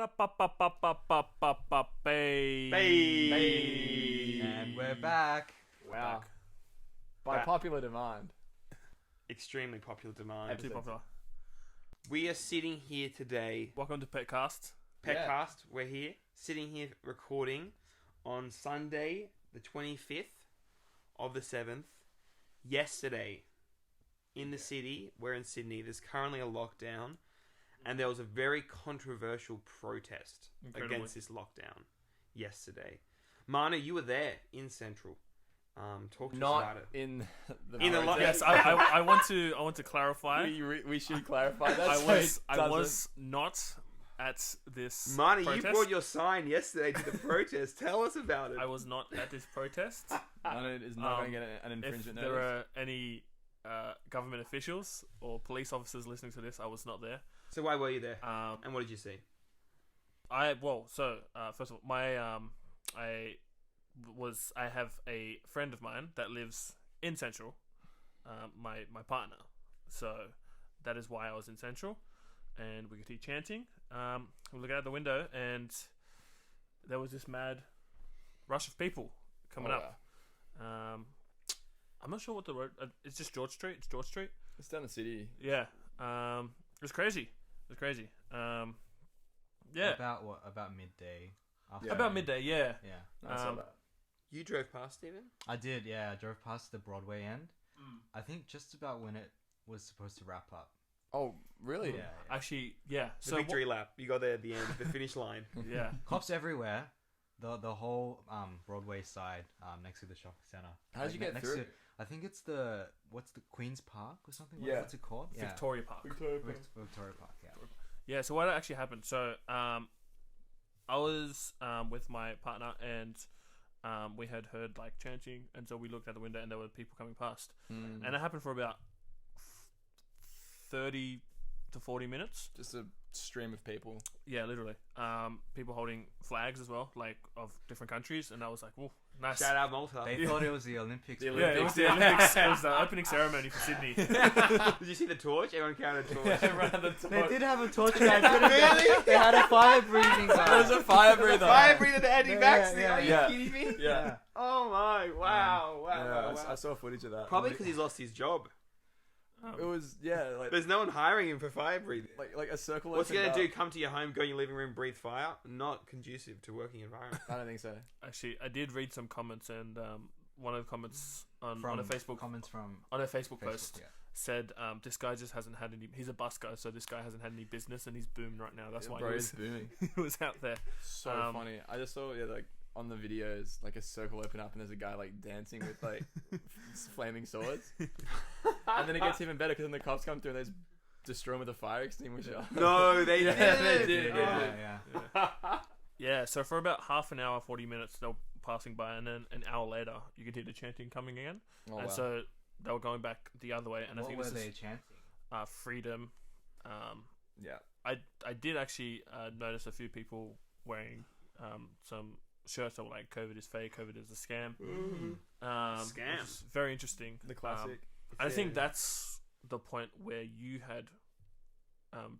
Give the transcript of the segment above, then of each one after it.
And we're back. Wow. By popular demand. Extremely popular demand. Too popular. We are sitting here today. Welcome to Petcast. Petcast, we're here. Sitting here recording on Sunday, the 25th of the 7th. Yesterday, in the city, we're in Sydney, there's currently a lockdown. And there was a very controversial protest against this lockdown yesterday. Mana, you were there in Central. Talk to us about it. In the Yes, I want to clarify. We should clarify that. I was not at this Mana, protest. you brought your sign yesterday to the protest. Tell us about it. I was not at this protest. Mana is not going to get an infringement If there are any government officials or police officers listening to this, I was not there. So why were you there? And what did you see? First of all, I have a friend of mine that lives in Central, my partner. So that is why I was in Central, and we could hear chanting. We look out the window, and there was this mad rush of people coming up. Wow. I'm not sure what the road. It's just George Street. It's George Street. It's down the city. Yeah. It was crazy. Yeah. About midday. About midday. Yeah. Yeah. I saw that. You drove past, Stephen? I did. Yeah, I drove past the Broadway end. I think just about when it was supposed to wrap up. Oh, really? Yeah. Actually, yeah. The victory lap. You got there at the end, the finish line. Yeah. Cops everywhere. The whole Broadway side next to the shopping center. How did you get through? I think it's what's the Queen's Park or something? Yeah. What's it called? Victoria Park. Victoria Park, yeah. Yeah, so what actually happened? So, I was with my partner, and we had heard like chanting, and so we looked out the window, and there were people coming past, and it happened for about 30 to 40 minutes. Just a stream of people. Yeah, literally. People holding flags as well, like of different countries, and I was like, "Whoa, nice!" Shout out Malta. They thought it was the Olympics. Yeah, it was the Olympics. It was the opening ceremony for Sydney. Did you see the torch? Everyone carried a torch. They did have a torch. Really? They had a fire breathing guy. There was a fire breather. Fire breather to anti-vax. Yeah. Are you kidding me? Yeah. Oh my! Wow! I saw footage of that. Probably because he's lost his job. It was like There's no one hiring him for fire breathing. like a circle. What's he gonna do? Come to your home, go in your living room, breathe fire? Not conducive to working environment. I don't think so. Actually, I did read some comments, and one of the comments on a Facebook post said this guy just hasn't had any. He's a bus guy, so this guy hasn't had any business, and he's booming right now. That's why he's booming. He was out there. So funny. I just saw like on the videos like a circle open up, and there's a guy like dancing with like flaming swords, and then it gets even better because then the cops come through and they just destroy him with a fire extinguisher. No, they did. They did. Yeah. Yeah, so for about half an hour, 40 minutes, they were passing by, and then an hour later, you could hear the chanting coming again. Oh, and wow. so they were going back the other way, and What I think were this they is chanting? freedom. Yeah. I did actually notice a few people wearing some shirts that were like "COVID is fake, COVID is a scam." Scam. Which is very interesting. The classic. I think that's the point where you had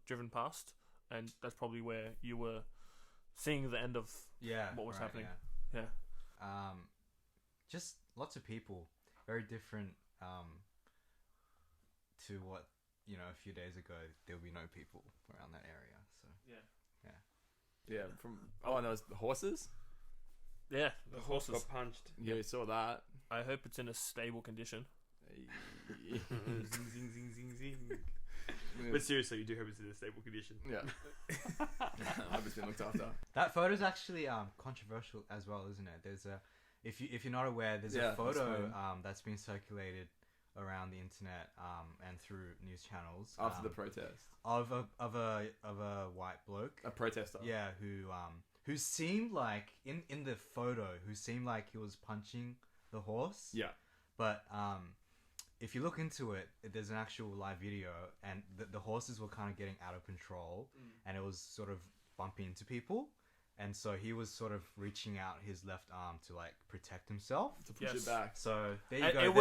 driven past, and that's probably where you were seeing the end of what was happening. Yeah. Just lots of people, very different to what a few days ago. There will be no people around that area. So yeah. And there was the horses. Yeah, The horse got punched. Yeah, we saw that. I hope it's in a stable condition. Zing, zing, zing, zing, zing. But seriously, you do hope it's in a stable condition. Yeah. I hope it's been looked after. That photo's actually controversial as well, isn't it? There's if you're not aware, there's a photo that's been circulated around the internet and through news channels after the protest of a white bloke, a protester, who seemed like in the photo he was punching the horse, but if you look into it, there's an actual live video, and the horses were kind of getting out of control, and it was sort of bumping into people. And so he was sort of reaching out his left arm to like protect himself, to push it back. So there you go. It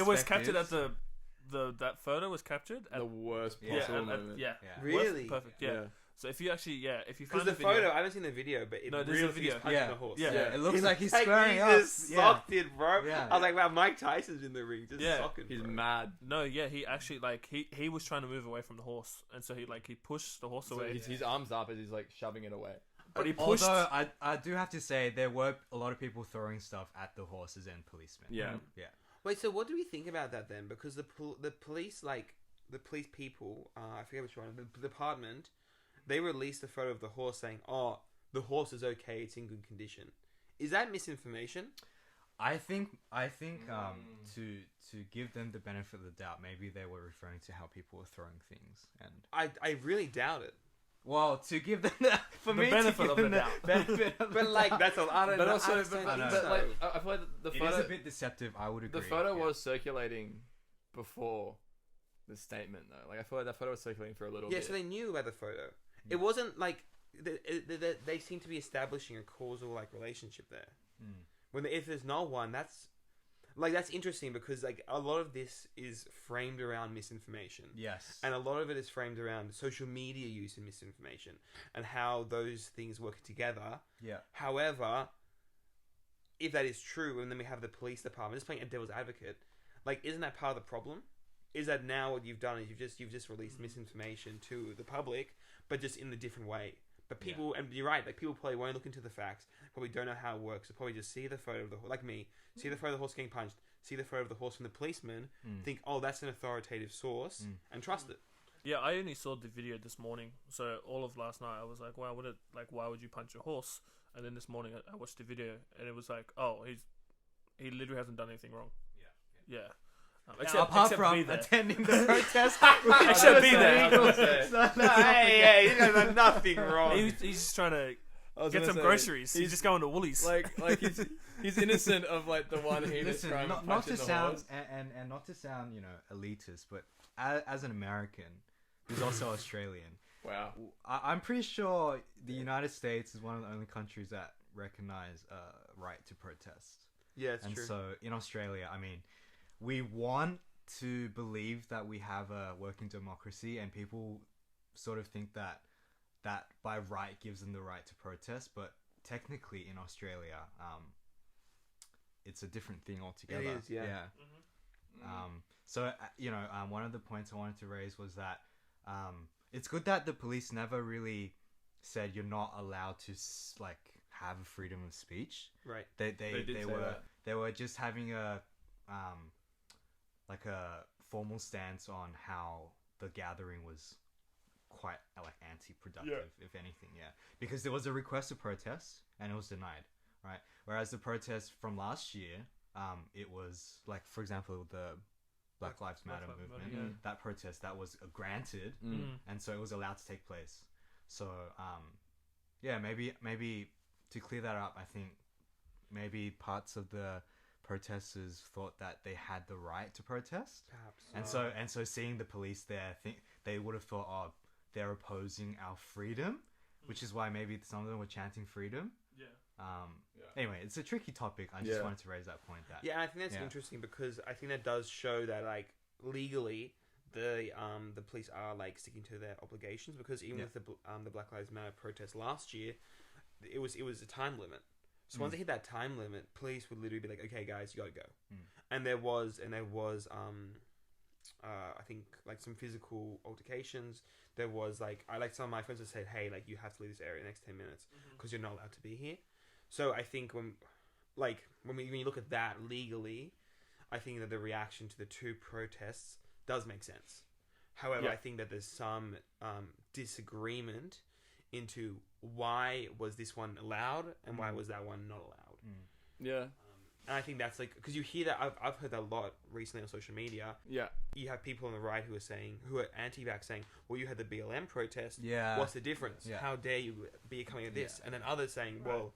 was captured at that photo was captured at the worst possible moment. Yeah. Really? Perfect. Yeah. So if you actually, if you because find the the video, photo, I haven't seen the video, but it No, there's really a looks like he's video. punching Yeah. the horse. Yeah. It looks like he's Like, squaring he's up. just socked it, bro. Yeah. I was like, wow, Mike Tyson's in the ring, just Yeah. socking. He's bro. mad. no, he actually like he was trying to move away from the horse, and so he pushed the horse So away. his arms up as he's like shoving it away. But he pushed. Although I do have to say there were a lot of people throwing stuff at the horses and policemen. Yeah. Yeah. Wait, so what do we think about that then? Because the police, like the police people, I forget which one, the department, they released a photo of the horse saying, "Oh, the horse is okay; it's in good condition." Is that misinformation? I think to give them the benefit of the doubt, maybe they were referring to how people were throwing things, and I really doubt it. well, to give them The benefit of the doubt. benefit of But the like doubt. that's a I don't But know. also, I just don't think but so. like I feel like the It photo, is a bit deceptive. I would agree. the photo yeah. was circulating before the statement though. Like I feel like that photo was circulating for a little Yeah, bit. so they knew about the photo. Yeah. It wasn't like they seem to be establishing a causal like relationship there. Mm. When if there's no one, that's interesting because like a lot of this is framed around misinformation. Yes. And a lot of it is framed around social media use and misinformation and how those things work together. Yeah. However, if that is true, and then we have the police department just playing a devil's advocate, like isn't that part of the problem? Is that now what you've done is you've just released misinformation to the public, but just in a different way. But people, and you're right, like people probably won't look into the facts, probably don't know how it works, so probably just see the photo of the horse, like me, see the photo of the horse getting punched, see the photo of the horse from the policeman, think, oh, that's an authoritative source, and trust it. Yeah, I only saw the video this morning, so all of last night I was like, wow, why would you punch a horse? And then this morning I watched the video, and it was like, oh, he literally hasn't done anything wrong. Yeah. Apart from be there. attending the protest, Except be there. Hey, he's done nothing wrong. He's just trying to I was get gonna some say, groceries. He's just going to Woolies. like he's innocent of like the one heinous listen, crime. not of to punching the sound horse. and not to sound elitist, but as an American who's also Australian, Wow. I'm pretty sure the United States is one of the only countries that recognize right to protest. Yeah, it's And true. so in Australia, I mean, we want to believe that we have a working democracy, and people sort of think that by right gives them the right to protest, but technically in Australia, it's a different thing altogether. It is, yeah. So one of the points I wanted to raise was that it's good that the police never really said you're not allowed to have a freedom of speech. Right. They were just having a formal stance on how the gathering was quite anti-productive, if anything. Yeah, because there was a request to protest and it was denied, right? Whereas the protest from last year, it was for example the Black Lives Matter movement. That protest that was granted, and so it was allowed to take place. So maybe to clear that up, I think maybe parts of the protesters thought that they had the right to protest, Perhaps. and so seeing the police there, they would have thought, oh, they're opposing our freedom, which is why maybe some of them were chanting freedom. Anyway, it's a tricky topic. I just wanted to raise that point. Yeah, and I think that's interesting because I think that does show that legally the police are sticking to their obligations, because even with the Black Lives Matter protest last year, it was a time limit. So once they hit that time limit, police would literally be like, "Okay, guys, you gotta go." And there was I think some physical altercations. There was some of my friends have said, "Hey, you have to leave this area in the next 10 minutes because you're not allowed to be here." So I think when you look at that legally, I think that the reaction to the two protests does make sense. However, I think that there's some disagreement into why was this one allowed and why was that one not allowed. Yeah. And I think that's because you hear that I've heard that a lot recently on social media. Yeah. You have people on the right who are anti-vax saying, "Well, you had the BLM protest. Yeah. What's the difference? Yeah. How dare you be coming at this?" Yeah. And then others saying, "Well,"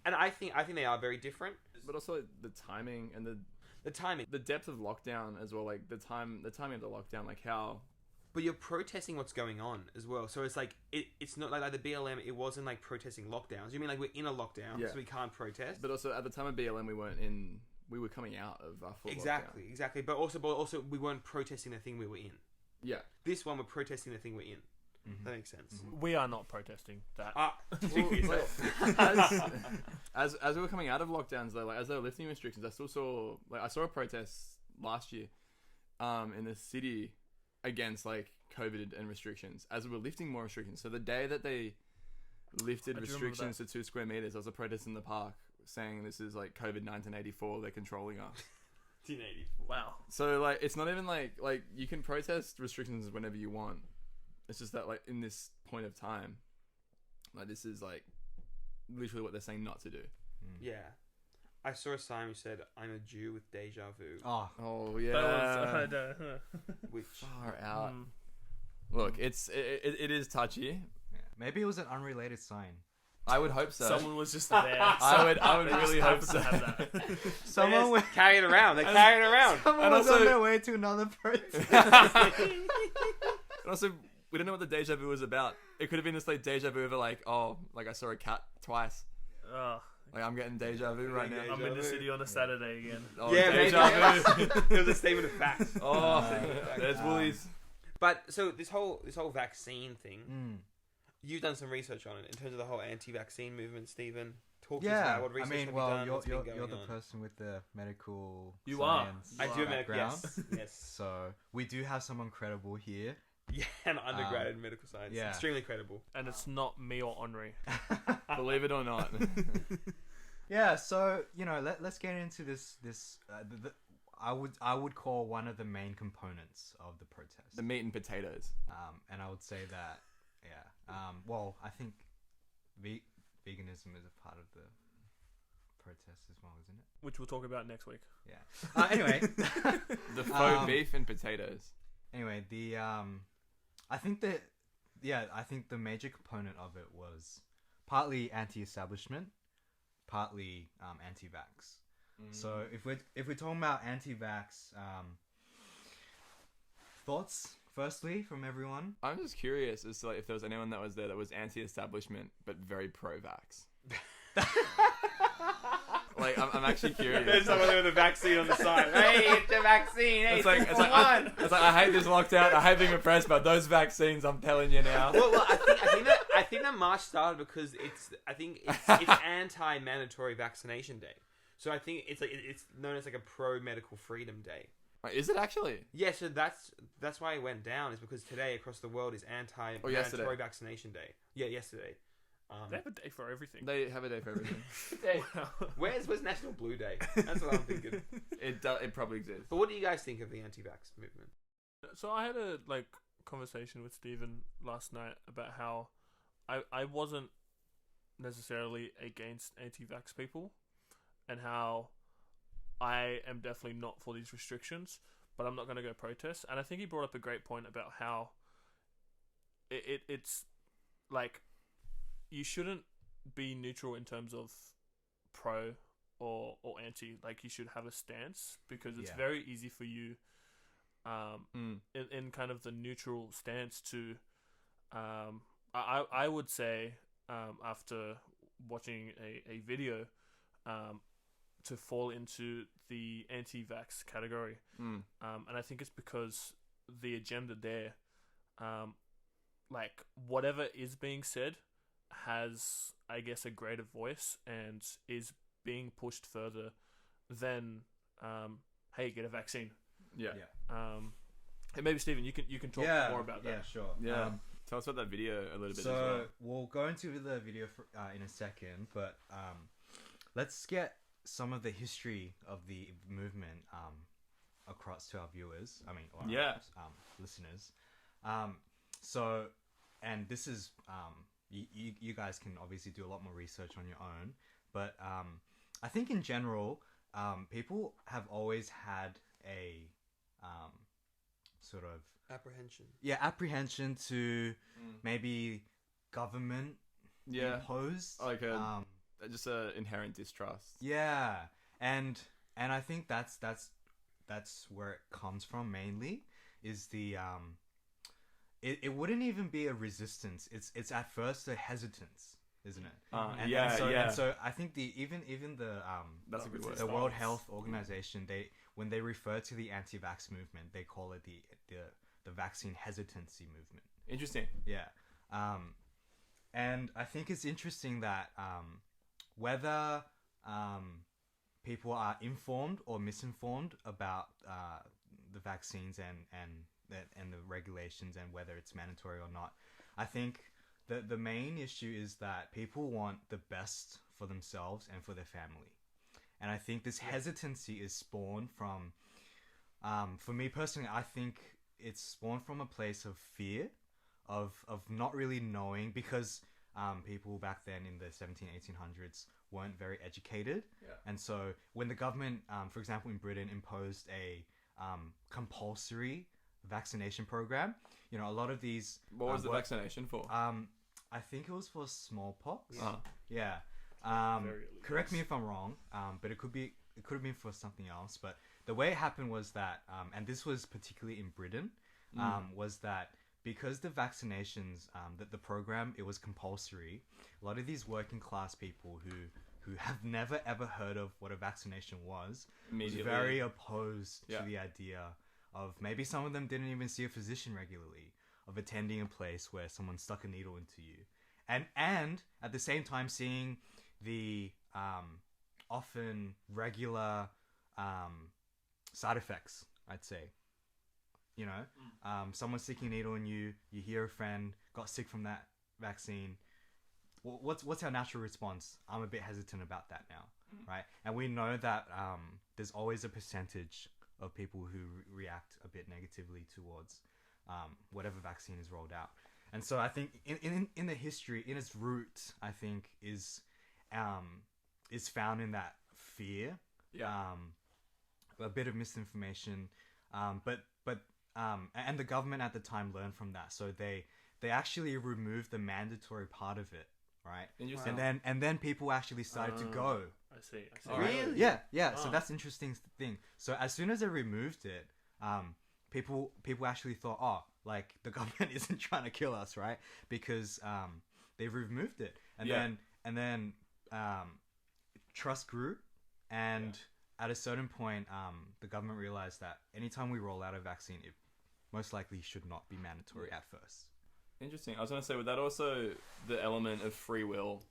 and I think they are very different. But also the timing and The timing. the depth of lockdown as well. The timing of the lockdown. How. But you're protesting what's going on as well. So it's it's not like the BLM. It wasn't protesting lockdowns. You mean we're in a lockdown, so we can't protest? But also at the time of BLM, we were coming out of our full lockdown. Exactly. But also we weren't protesting the thing we were in. Yeah. This one we're protesting the thing we're in. That makes sense. We are not protesting that. Speak for yourself. As we were coming out of lockdowns though, like as they were lifting restrictions, I still saw I saw a protest last year, in the city against like COVID and restrictions as we were lifting more restrictions. So the day that they lifted restrictions to 2 square meters, there was a protest in the park saying this is like COVID 1984. They're controlling us. 1984. Wow. So like it's not even like you can protest restrictions whenever you want. It's just that like in this point of time, like this is like literally what they're saying not to do. Yeah. I saw a sign which said, "I'm a Jew with deja vu." Oh yeah. That was, Which far out. Look, it is touchy. Yeah. Maybe it was an unrelated sign. I would hope so. someone was just there. I would really hope so. To have that. Someone was carry it around. They carry it around. Someone And was also- on their way to another protest. And also, we don't know what the deja vu was about. It could have been this like deja vu of like, oh, like I saw a cat twice. Like I'm getting deja vu right now. Deja I'm in the vu. city on a Saturday again. Oh, Yeah, deja vu. It was a statement of facts. Oh, there's Woolies. But so this whole vaccine thing, you've done some research on it in terms of the whole anti-vaccine movement, Stephen. Talk to us about what research have you done? What's been going you're the on? person with the medical You are. science I do have background. yes. So we do have someone credible here. Yeah, an undergrad in medical science. yeah. Extremely credible. And it's not me or Henri. Believe it or not. Yeah, so let's get into this. I would call one of the main components of the protest. The meat and potatoes. And I would say that well, I think veganism is a part of the protest as well, isn't it? Which we'll talk about next week. Yeah. Anyway, The faux beef and potatoes. Anyway, I think the major component of it was partly anti-establishment, partly anti-vax. So if we're talking about anti-vax, thoughts firstly from everyone. I'm just curious as to like if there was anyone that was there that was anti-establishment but very pro-vax. Like I'm actually curious. There's someone there with a vaccine on the side. Hey, it's a vaccine. Hey, It's like I hate this lockdown. I hate being oppressed, but those vaccines, I'm telling you now. Well, I think that march started because it's anti-mandatory vaccination day. So I think it's known as like a pro-medical freedom day. Wait, is it actually? Yeah, so that's why it went down. Is because today across the world is anti-mandatory vaccination day. Yeah, yesterday. They have a day for everything. They have a day for everything. Wow. Where's National Blue Day? That's what I'm thinking. It probably exists. But what do you guys think of the anti-vax movement? So I had a conversation with Stephen last night about how I wasn't necessarily against anti-vax people, and how I am definitely not for these restrictions, but I'm not going to go protest. And I think he brought up a great point about how it's like you shouldn't be neutral in terms of pro or anti. Like you should have a stance, because it's very easy for you in kind of the neutral stance to I would say after watching a video to fall into the anti-vax category. And I think it's because the agenda there, like whatever is being said has, I guess, a greater voice and is being pushed further than, hey, get a vaccine. Yeah. And maybe Stephen, you can talk more about that. Yeah, sure. Yeah. Tell us about that video a little bit as So well. we'll go into the video in a second, but let's get some of the history of the movement across to our viewers. I mean, listeners. So, and this is you guys can obviously do a lot more research on your own, but I think in general, people have always had a sort of apprehension to maybe government imposed, like just a inherent distrust. Yeah, and I think that's where it comes from mainly, is the it wouldn't even be a resistance. It's at first a hesitance, isn't it? And so I think even the that's a good word. The World Health Organization, when they refer to the anti-vax movement, they call it the vaccine hesitancy movement. Interesting. Yeah. And I think it's interesting that whether people are informed or misinformed about the vaccines and the regulations and whether it's mandatory or not, I think the main issue is that people want the best for themselves and for their family. And I think this hesitancy is spawned from, for me personally, I think it's spawned from a place of fear, of not really knowing, because people back then in the 1800s weren't very educated. Yeah. And so when the government, for example, in Britain imposed a compulsory vaccination program, you know, a lot of these... What was the vaccination for? I think it was for smallpox. Uh-huh. Yeah. Correct me if I'm wrong, but it could have been for something else. But the way it happened was that, and this was particularly in Britain, was that because the vaccinations, the program, it was compulsory, a lot of these working class people who have never ever heard of what a vaccination was very opposed to the idea of, maybe some of them didn't even see a physician regularly, of attending a place where someone stuck a needle into you, and at the same time seeing the often regular side effects, I'd say. You know, someone sticking a needle in you, you hear a friend got sick from that vaccine. What's our natural response? I'm a bit hesitant about that now, right? And we know that there's always a percentage of people who react a bit negatively towards whatever vaccine is rolled out. And so I think in the history, in its root, I think is found in that fear, a bit of misinformation, but and the government at the time learned from that, so they actually removed the mandatory part of it, right? Interesting. And then people actually started to go. I see. Really? Yeah. So that's an interesting thing. So as soon as they removed it, people actually thought, oh, like the government isn't trying to kill us, right? Because they've removed it, and then trust grew, and at a certain point, the government realized that anytime we roll out a vaccine, it most likely should not be mandatory at first. Interesting. I was going to say, with that also the element of free will,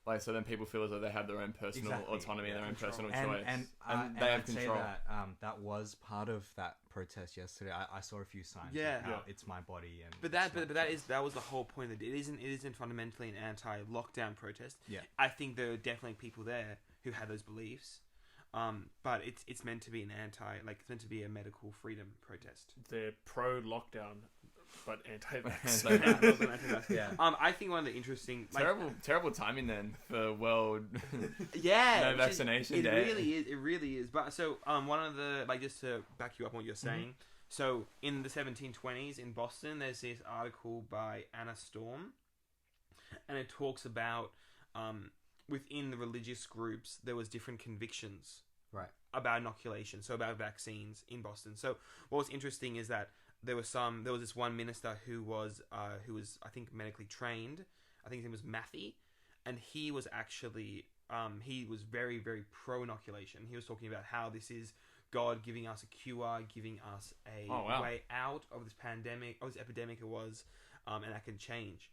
like, so then people feel as though they have their own personal autonomy, their own personal choice, and they have control. Say that that was part of that protest yesterday. I saw a few signs. It's my body, and that was the whole point. That it isn't fundamentally an anti-lockdown protest. Yeah, I think there are definitely people there who had those beliefs. But it's meant to be it's meant to be a medical freedom protest. They're pro-lockdown, but anti-vax. Yeah. I think one of the interesting... Terrible timing then for World No Vaccination Day. It really is. But so, one of the... just to back you up on what you're saying. So, in the 1720s in Boston, there's this article by Anna Storm. And it talks about... within the religious groups, there was different convictions about inoculation, so about vaccines in Boston. So what was interesting is that there was this one minister who was I think medically trained. I think his name was Matthew, and he was actually he was very, very pro inoculation. He was talking about how this is God giving us a cure, giving us a way out of this pandemic, of this epidemic it was, and that can change.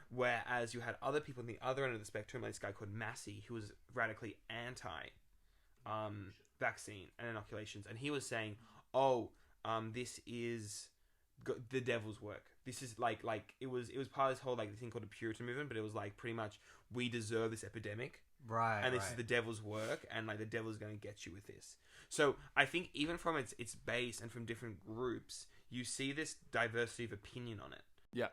Whereas you had other people on the other end of the spectrum, like this guy called Massey, who was radically anti vaccine and inoculations, and he was saying, this is the devil's work. This is like it was part of this whole this thing called the Puritan movement, but it was pretty much, we deserve this epidemic, right? And this is the devil's work, and the devil's going to get you with this. So I think even from its base and from different groups, you see this diversity of opinion on it. Yeah.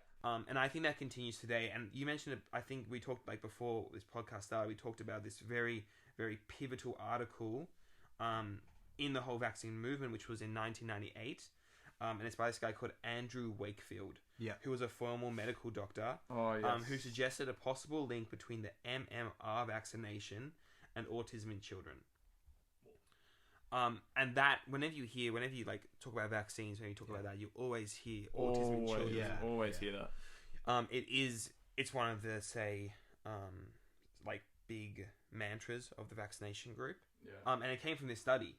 And I think that continues today. And you mentioned it, I think we talked, before this podcast started, we talked about this very, very pivotal article in the whole vaccine movement, which was in 1998. And it's by this guy called Andrew Wakefield, who was a former medical doctor, who suggested a possible link between the MMR vaccination and autism in children. And that, whenever you talk about vaccines, when you talk about that, you always hear autism in children. Yeah, always hear that. It's one of the, big mantras of the vaccination group. Yeah. And it came from this study.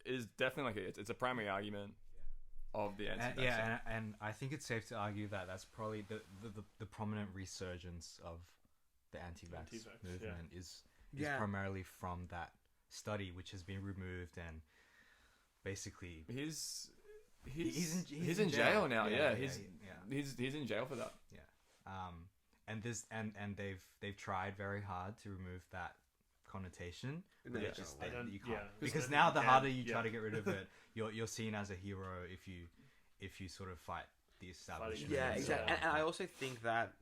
It's definitely it's a primary argument of the anti-vaxxers. And I think it's safe to argue that that's probably the prominent resurgence of the anti-vax movement is primarily from that study, which has been removed, and basically he's in jail now. He's in jail for that. And they've tried very hard to remove that connotation. You can't, because now the harder you try to get rid of it, you're seen as a hero if you sort of fight the establishment. Yeah, exactly. And I also think that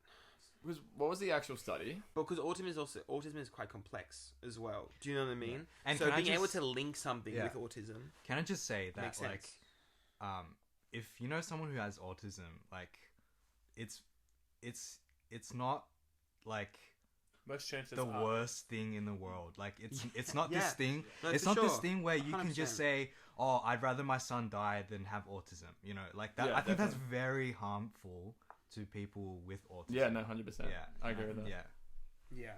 what was the actual study? Because autism is quite complex as well. Do you know what I mean? Yeah. And so being able to link something with autism. Can I just say that makes like, sense. if you know someone who has autism, like, it's not like most chances the worst thing in the world. Like it's not this thing. No, it's for not sure. this thing where you 100%. can just say, "Oh, I'd rather my son die than have autism." You know, like that. Yeah, I think definitely. that's very harmful to people with autism. Yeah, no, 100%. Yeah, I agree with that. Yeah. Yeah.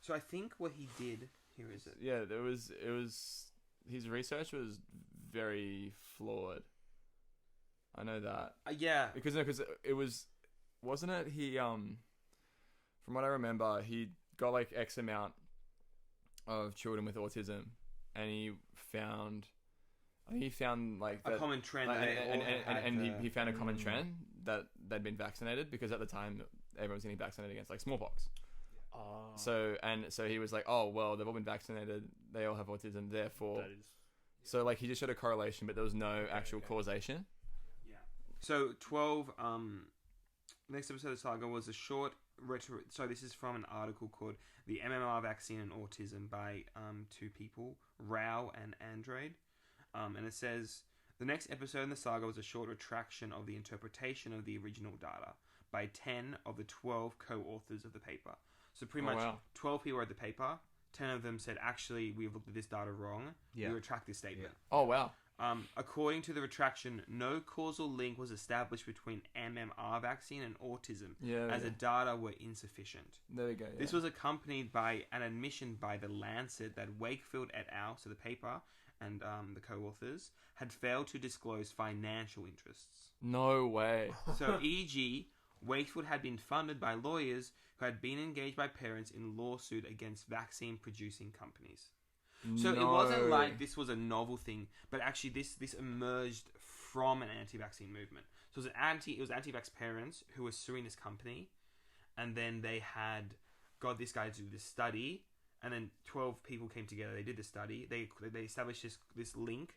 So I think what he did here is it. Yeah, it was his research was very flawed. I know that. Yeah. Because it wasn't it he from what I remember, he got like X amount of children with autism, and he found like A common trend. like, that they all had, and he found a common trend that they'd been vaccinated, because at the time everyone was getting vaccinated against like smallpox. Oh. So he was like, oh well, they've all been vaccinated, they all have autism, therefore. That is. So like he just showed a correlation, but there was no actual causation. Yeah. So 12. Next episode of Saga was a short retro. So this is from an article called "The MMR Vaccine and Autism" by two people, Rao and Andrade. And it says the next episode in the saga was a short retraction of the interpretation of the original data by 10 of the 12 co-authors of the paper. So pretty much 12 people wrote the paper. 10 of them said, actually, we've looked at this data wrong. Yeah. We retract this statement. Oh wow. According to the retraction, no causal link was established between MMR vaccine and autism, as the data were insufficient. There we go. Yeah. This was accompanied by an admission by The Lancet that Wakefield et al., so the paper, and the co-authors, had failed to disclose financial interests. No way. So, e.g., Wakefield had been funded by lawyers who had been engaged by parents in lawsuit against vaccine-producing companies. So it wasn't like this was a novel thing, but actually this emerged from an anti-vaccine movement. So it was anti-vax parents who were suing this company, and then they had got this guy to do this study, and then 12 people came together. They did the study. They established this link.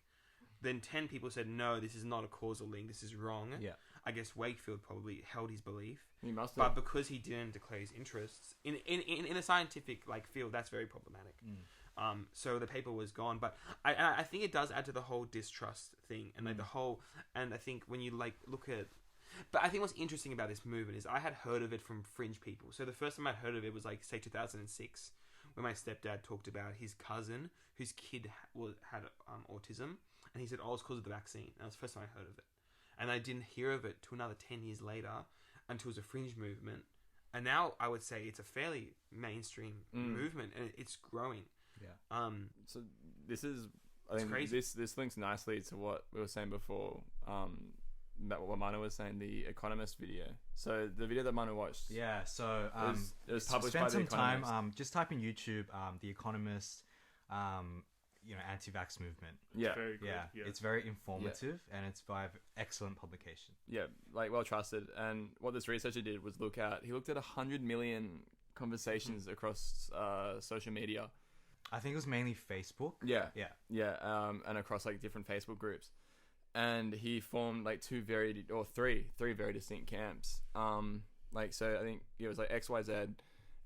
Then 10 people said, no, this is not a causal link. This is wrong. Yeah. I guess Wakefield probably held his belief. He must have. But because he didn't declare his interests in a scientific field, that's very problematic. So the paper was gone. But I think it does add to the whole distrust thing, and and I think when you look at. But I think what's interesting about this movement is I had heard of it from fringe people. So the first time I'd heard of it was say 2006, when my stepdad talked about his cousin whose kid had autism, and he said, "Oh, it's because of the vaccine." That was the first time I heard of it, and I didn't hear of it till another 10 years later, until it was a fringe movement, and now I would say it's a fairly mainstream movement, and it's growing. Yeah. So this is, I think crazy. this links nicely to what we were saying before. About what Manu was saying, the Economist video. So the video that Manu watched. Yeah. So it was published spend by The some time. Economist. Just type in YouTube. The Economist. Anti-vax movement. Yeah. Very good. Yeah. It's very informative, and it's by excellent publication. Yeah, like well trusted. And what this researcher did was he looked at 100 million conversations across social media. I think it was mainly Facebook. Yeah. Yeah. And across different Facebook groups. And he formed three very distinct camps. So I think it was XYZ,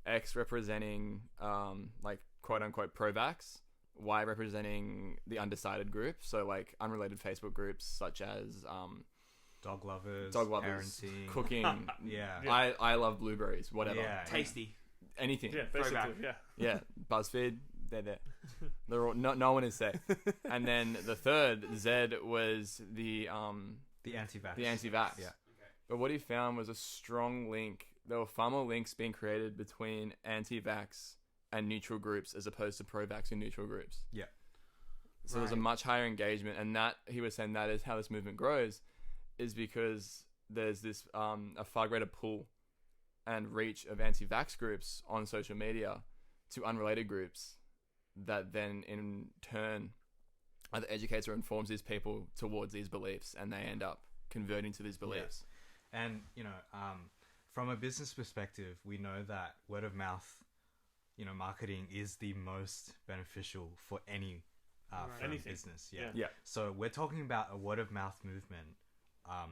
X representing quote unquote pro-vax, Y representing the undecided group. So unrelated Facebook groups such as dog lovers, parenting, cooking. Yeah. I love blueberries. Whatever. Yeah. Tasty. Anything. Yeah, basically, Throwback. yeah. BuzzFeed. They're there. They're all, no one is safe. And then the third, Z, was the anti-vax. The anti-vax. Yeah. But what he found was a strong link. There were far more links being created between anti-vax and neutral groups as opposed to pro-vax and neutral groups. Yeah. So there's a much higher engagement, and that he was saying that is how this movement grows. is because there's this a far greater pull and reach of anti-vax groups on social media to unrelated groups that then in turn either educates or informs these people towards these beliefs, and they end up converting to these beliefs. Yeah. And, from a business perspective, we know that word of mouth, marketing is the most beneficial for any business. Yeah. So we're talking about a word of mouth movement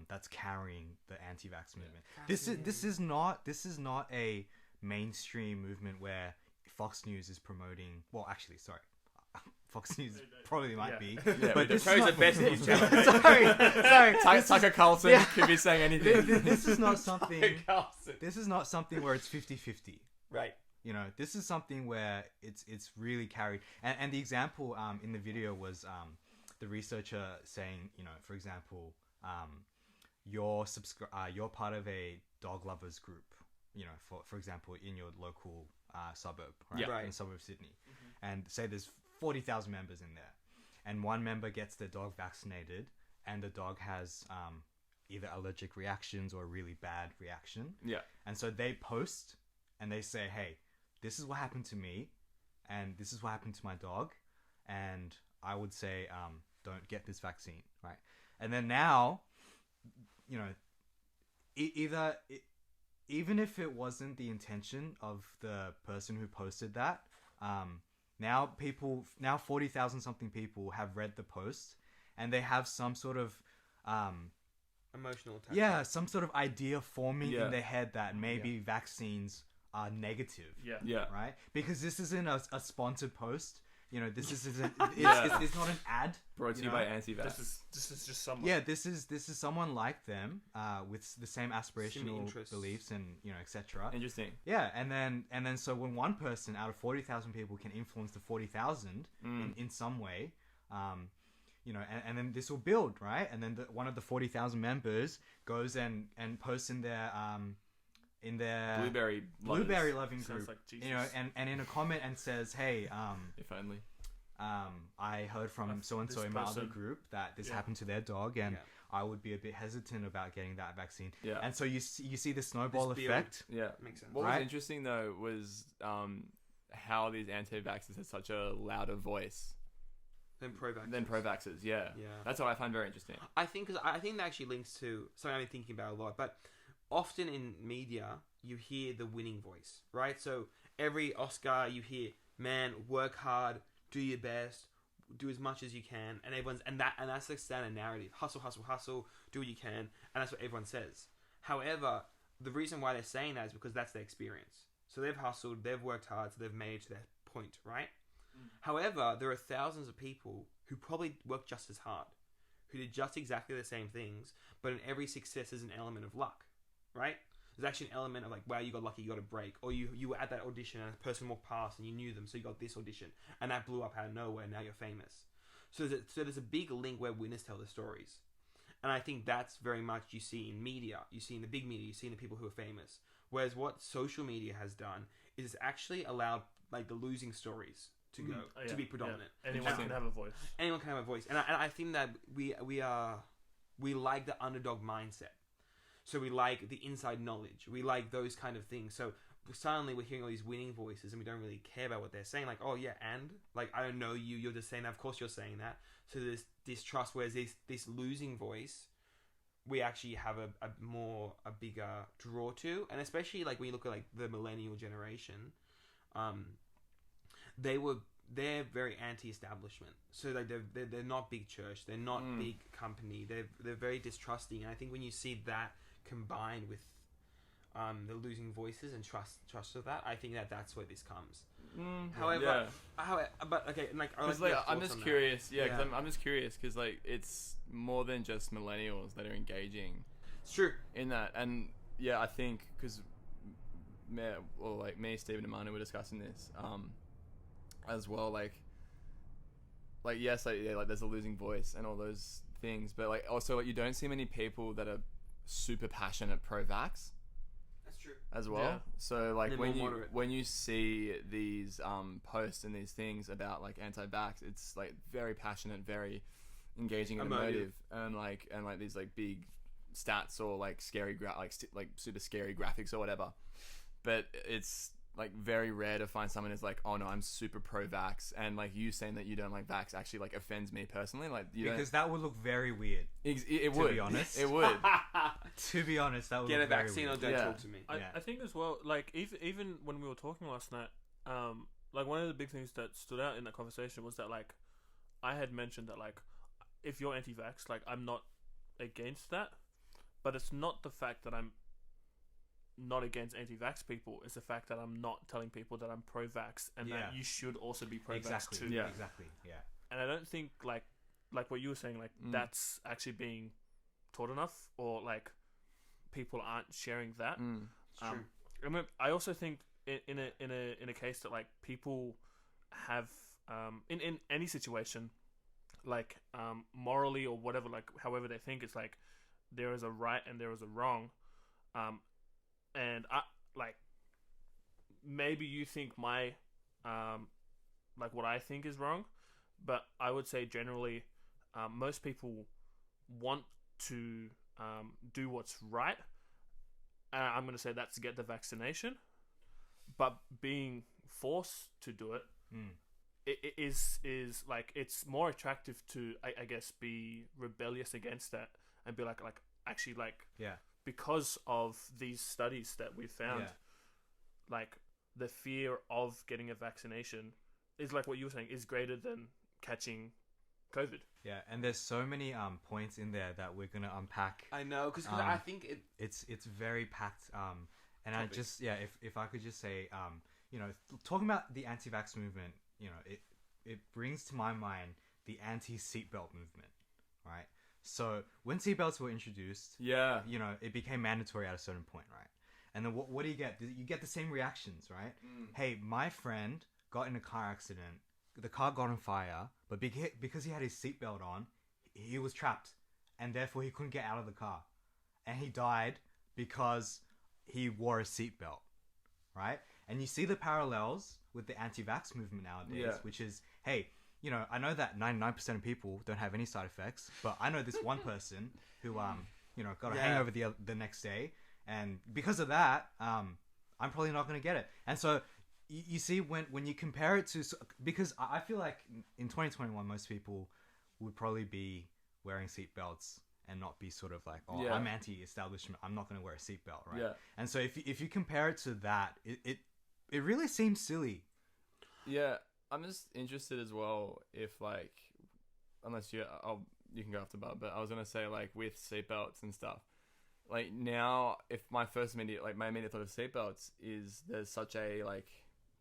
that's carrying the anti-vax movement. This is not a mainstream movement where Fox News is promoting. Well, actually, sorry. Fox News probably might be, but this is not the best news channel. sorry. Tucker Carlson could be saying anything. This is not something. This is not something where it's 50-50. Right. This is something where it's really carried. And the example in the video was the researcher saying, for example, you're part of a dog lovers group, for example, in your local suburb, right? Yeah. Right. In the suburb of Sydney, and say there's 40,000 members in there, and one member gets their dog vaccinated, and the dog has either allergic reactions or a really bad reaction. Yeah. And so they post and they say, hey, this is what happened to me, and this is what happened to my dog, and I would say don't get this vaccine, right? And then now, even if it wasn't the intention of the person who posted that, now 40,000 something people have read the post, and they have some sort of emotional attachment. Yeah, some sort of idea forming in their head that maybe vaccines are negative. Yeah. Right? Because this isn't a sponsored post. This isn't. It's not an ad. Brought to you by anti-vax. This is just someone. Yeah, this is someone like them, with the same aspirational beliefs and etc. Interesting. Yeah, and then so when one person out of 40,000 people can influence the 40,000 in some way, and then this will build, right? And then one of the 40,000 members goes and posts in their blueberry loving Sounds group, like Jesus. and in a comment and says, hey, if only. I heard from so and so in my other group that this happened to their dog, and I would be a bit hesitant about getting that vaccine. Yeah. And so you see the snowball effect. Yeah, makes sense. What was interesting though was how these anti-vaxxers had such a louder voice than pro-vaxxers. Yeah. That's what I find very interesting. I think that actually links to something I've been thinking about a lot, but often in media, you hear the winning voice, right? So every Oscar, you hear, man, work hard, do your best, do as much as you can, and that's the standard narrative. Hustle, hustle, hustle, do what you can, and that's what everyone says. However, the reason why they're saying that is because that's their experience. So they've hustled, they've worked hard, so they've made it to that point, right? However, there are thousands of people who probably work just as hard, who did just exactly the same things, but in every success is an element of luck. Right? There's actually an element of like, wow, you got lucky, you got a break, or you were at that audition and a person walked past and you knew them, so you got this audition, and that blew up out of nowhere, and now you're famous. So there's a big link where winners tell the stories, and I think that's very much you see in media, you see in the big media, you see in the people who are famous. Whereas what social media has done is it's actually allowed like the losing stories to go to be predominant. Yeah. Anyone can have a voice. Anyone can have a voice, and I think that we like the underdog mindset. So we like the inside knowledge. We like those kind of things. So suddenly we're hearing all these winning voices and we don't really care about what they're saying. Like, oh yeah, and? Like, I don't know you. You're just saying that. Of course you're saying that. So there's distrust. Whereas this losing voice, we actually have a bigger draw to. And especially like when you look at like the millennial generation, they're very anti-establishment. So like they're not big church. They're not big company. They're very distrusting. And I think when you see that combined with the losing voices and trust of that, I think that's where this comes. However, but okay, like I'm just curious. Yeah, because I'm just curious because like it's more than just millennials that are engaging. It's true in that, and yeah, I think because me, Stephen, and Manu were discussing this as well. Like yes, like there's a losing voice and all those things, but like also like you don't see many people that are super passionate pro-vax. That's true as well. Yeah. So like when you see these posts and these things about like anti-vax, it's like very passionate, very engaging and emotive, and like these like big stats or like scary like super scary graphics or whatever, but it's like very rare to find someone who's like, oh no, I'm super pro-vax, and like you saying that you don't like vax actually like offends me personally, like because that would look very weird. It would. To be honest, it would. To be honest, that would get look a vaccine very or weird. don't talk to me. I think as well, like even when we were talking last night, like one of the big things that stood out in that conversation was that like I had mentioned that like if you're anti-vax, like I'm not against that, but it's not the fact that I'm not against anti-vax people. It's the fact that I'm not telling people that I'm pro-vax and that you should also be pro-vax too. Yeah, exactly. Yeah, and I don't think like what you were saying, like that's actually being taught enough, or like people aren't sharing that. It's true. I also think in a case that like people have in any situation, like morally or whatever, like however they think, it's like there is a right and there is a wrong, and I like maybe you think my like what I think is wrong, but I would say generally most people want to do what's right. I'm going to say that's to get the vaccination, but being forced to do it, it is like it's more attractive to I guess be rebellious against that and be like actually like because of these studies that we've found, like the fear of getting a vaccination is like what you were saying is greater than catching COVID. Yeah, and there's so many points in there that we're gonna unpack. I know, because I think it's very packed. And topic. I just if I could just say talking about the anti-vax movement, it brings to my mind the anti-seatbelt movement, right? So when seatbelts were introduced, it became mandatory at a certain point, right? And then what do you get? You get the same reactions, right? Hey, my friend got in a car accident. The car got on fire, but because he had his seatbelt on, he was trapped, and therefore he couldn't get out of the car, and he died because he wore a seatbelt, right? And you see the parallels with the anti-vax movement nowadays, which is, hey, I know that 99% of people don't have any side effects, but I know this one person who got a hangover the next day, and because of that, I'm probably not going to get it. And so you see when you compare it to, because I feel like in 2021 most people would probably be wearing seatbelts and not be sort of like, I'm anti-establishment, I'm not going to wear a seatbelt, right? And so if you compare it to that, it really seems silly. I'm just interested as well if like, unless you can go after Bob, but I was gonna say like with seatbelts and stuff, like now if my immediate thought of seatbelts is there's such a like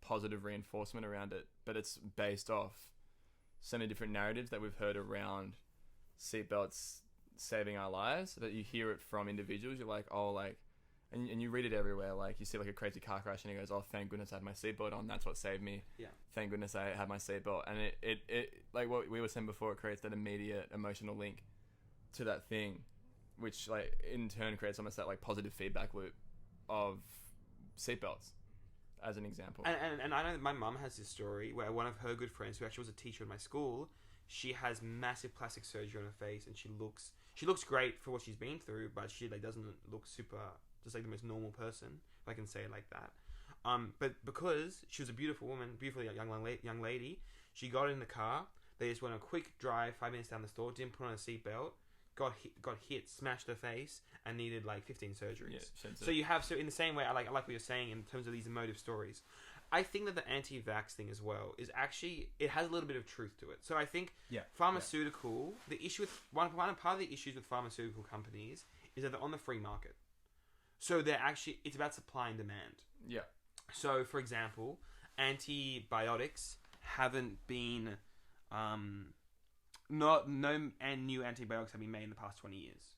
positive reinforcement around it, but it's based off so many different narratives that we've heard around seatbelts saving our lives, that you hear it from individuals. You're like, oh, like, and you read it everywhere. Like you see like a crazy car crash and he goes, oh, thank goodness I had my seatbelt on. That's what saved me. Thank goodness I had my seatbelt. And it like what we were saying before, it creates that immediate emotional link to that thing, which like in turn creates almost that like positive feedback loop of seatbelts, as an example. And I know that my mum has this story where one of her good friends, who actually was a teacher in my school, she has massive plastic surgery on her face, and she looks great for what she's been through, but she like doesn't look super, just like the most normal person, if I can say it like that. But because she was a beautiful woman, beautiful young lady, she got in the car. They just went on a quick drive, 5 minutes down the store, didn't put on a seatbelt, got hit, smashed her face, and needed like 15 surgeries. So in the same way, I like what you're saying in terms of these emotive stories. I think that the anti-vax thing as well is actually, it has a little bit of truth to it. So I think pharmaceutical, the issue with one part of the issues with pharmaceutical companies is that they're on the free market. So it's about supply and demand. So for example, antibiotics haven't been no new antibiotics have been made in the past 20 years.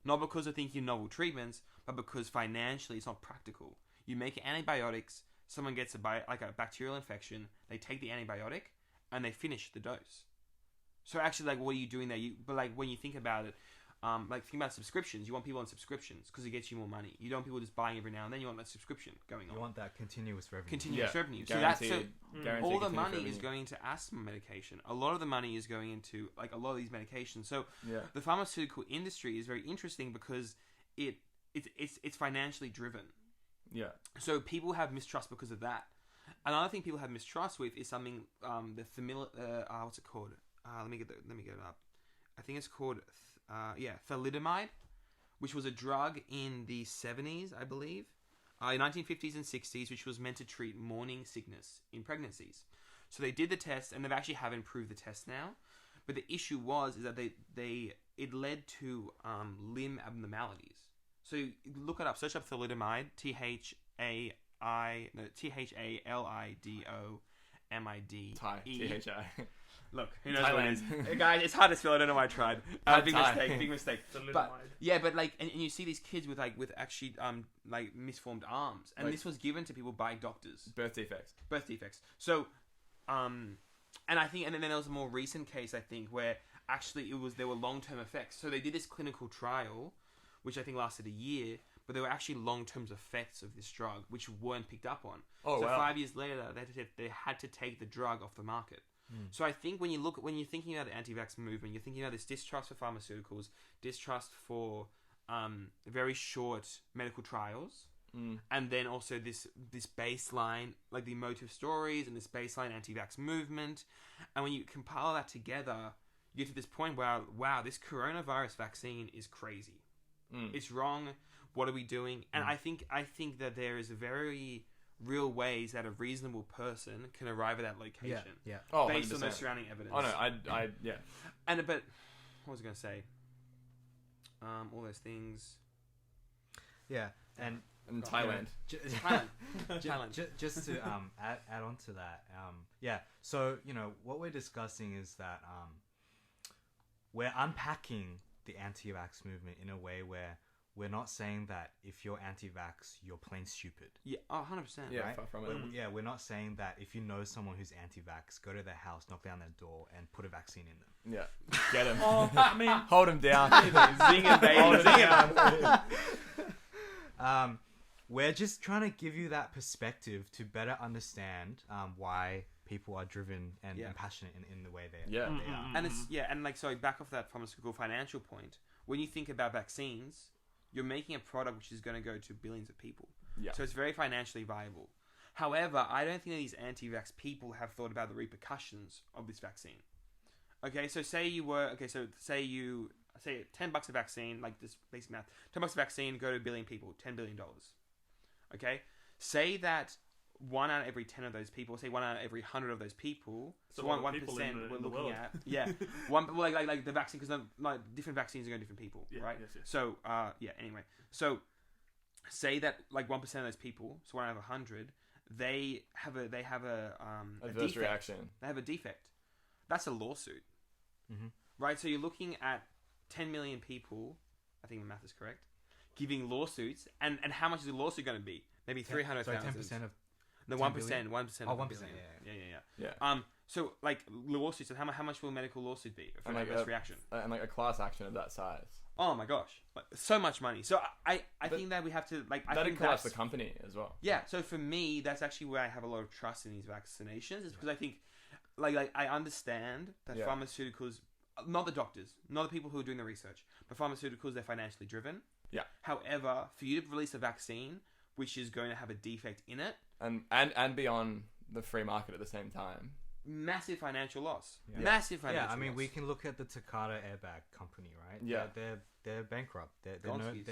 Not because of thinking novel treatments, but because financially it's not practical. You make antibiotics, someone gets a bacterial infection, they take the antibiotic, and they finish the dose. So actually, like, what are you doing there? But like, when you think about it, like think about subscriptions. You want people on subscriptions because it gets you more money. You don't want people just buying every now and then. You want that subscription going on. You want that continuous revenue. Continuous revenue. Guaranteed, So all the money revenue. is going into asthma medication. A lot of the money is going into like a lot of these medications. So Yeah. the pharmaceutical industry is very interesting because it's financially driven. Yeah. So people have mistrust because of that. Another thing people have mistrust with is something the familiar what's it called? Let me get it up. I think it's called thalidomide, which was a drug in the 70s, I believe, 1950s and 60s, which was meant to treat morning sickness in pregnancies. So they did the test, and they've actually have improved the test now. But the issue is that it led to limb abnormalities. So you look it up, search up thalidomide, THALIDOMID. Thai. THI. Look, who knows what it is? Guys, it's hard to spell. I don't know why I tried. Big mistake. But like, and you see these kids with actually like misformed arms, and this was given to people by doctors. Birth defects. So, and I think, and then there was a more recent case, I think, where actually there were long-term effects. So they did this clinical trial, which I think lasted a year, but there were actually long-term effects of this drug, which weren't picked up on. Oh, so wow. 5 years later, they had to take the drug off the market. So I think when you're thinking about the anti-vax movement, you're thinking about this distrust for pharmaceuticals, distrust for very short medical trials, and then also this baseline, like the emotive stories and this baseline anti-vax movement. And when you compile that together, you get to this point where, wow, this coronavirus vaccine is crazy. It's wrong. What are we doing? And I think that there is a very real ways that a reasonable person can arrive at that location. Yeah. Oh, based 100%. on their surrounding evidence. Oh no, yeah. But what was I going to say? All those things. Yeah, and Thailand. Thailand. Just to add on to that, so what we're discussing is that we're unpacking the anti-vax movement in a way where we're not saying that if you're anti-vax, you're plain stupid. Yeah, 100%. Yeah, right? far from it. We're not saying that if you know someone who's anti-vax, go to their house, knock down their door, and put a vaccine in them. Yeah, get them. I mean, Hold them down. Zing it, baby. Zing it. We're just trying to give you that perspective to better understand why people are driven and passionate in the way they are. And it's back off that pharmaceutical financial point. When you think about vaccines, you're making a product which is going to go to billions of people. Yeah. So it's very financially viable. However, I don't think that these anti-vax people have thought about the repercussions of this vaccine. Okay, so say $10 a vaccine, like this basic math, $10 a vaccine, go to a billion people, $10 billion. Okay, say that 1 out of every 10 of those people, say 1 out of every 100 of those people, so 1% we're looking at, like the vaccine, because like different vaccines are going to different people, right? Yes. So anyway, so say that like 1% of those people, so 1 out of 100, they have a adverse defect. reaction. They have a defect. That's a lawsuit, right? So you're looking at 10 million people. I think the math is correct. Giving lawsuits, and how much is the lawsuit going to be? Maybe 300,000. 10% of the 1%. 1%. Oh, 1%. Yeah. So like lawsuits, and how much will a medical lawsuit be for an adverse reaction? And like a class action of that size. Oh my gosh, so much money. So I think that we have to like. That'd collapse the company as well. Yeah. So for me, that's actually where I have a lot of trust in these vaccinations. Is because I think, like I understand that pharmaceuticals, not the doctors, not the people who are doing the research, but pharmaceuticals, they're financially driven. Yeah. However, for you to release a vaccine which is going to have a defect in it, and be on the free market at the same time, massive financial loss. Yeah. Massive financial loss. I mean, we can look at the Takata airbag company, right? Yeah. They're bankrupt. They're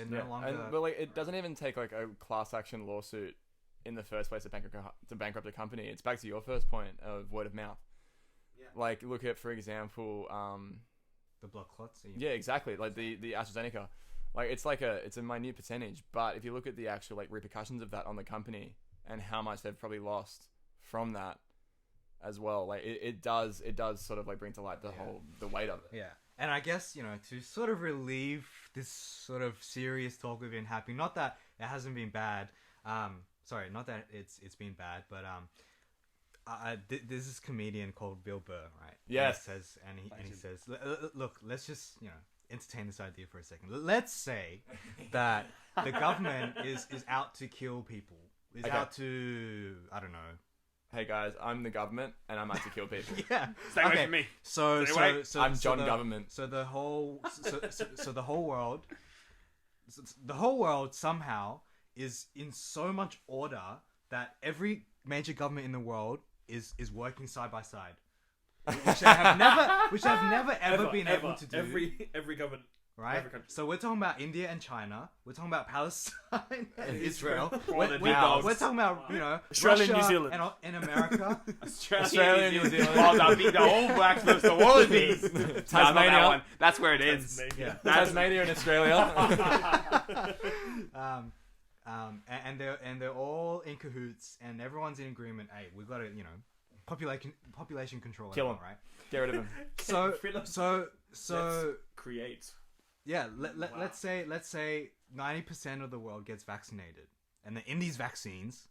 no longer. But like, it doesn't even take like a class action lawsuit in the first place to bankrupt a company. It's back to your first point of word of mouth. Yeah. Like, look at, for example, the blood clots. Yeah, exactly. Like the AstraZeneca. Like, it's a minute percentage, but if you look at the actual like repercussions of that on the company and how much they've probably lost from that as well, like it does sort of like bring to light the weight of it. Yeah. And I guess, to sort of relieve this sort of serious talk we've been having, not that it hasn't been bad, sorry, not that it's been bad, but there's this comedian called Bill Burr, right? Yes. And he says, look, let's just, entertain this idea for a second. Let's say that the government is out to kill people. Is out to, I don't know. Hey guys, I'm the government and I'm out to kill people. Yeah. Stay away from me. So I'm John Government. So the whole world somehow is in so much order that every major government in the world is working side by side. Which I have never ever been able to do. Every government. Right? So we're talking about India and China. We're talking about Palestine and Israel. We're talking about, Australia Russia and New Zealand. And America. Australia and New Zealand. Oh, the All Blacks versus the Wallabies. Tasmania. That one. That's where it is. Yeah. Tasmania and Australia. And they're all in cahoots, and everyone's in agreement. Hey, we've got to, population control. Kill them, right? Get rid of them. So create. Yeah, let's say 90% of the world gets vaccinated, and then in these vaccines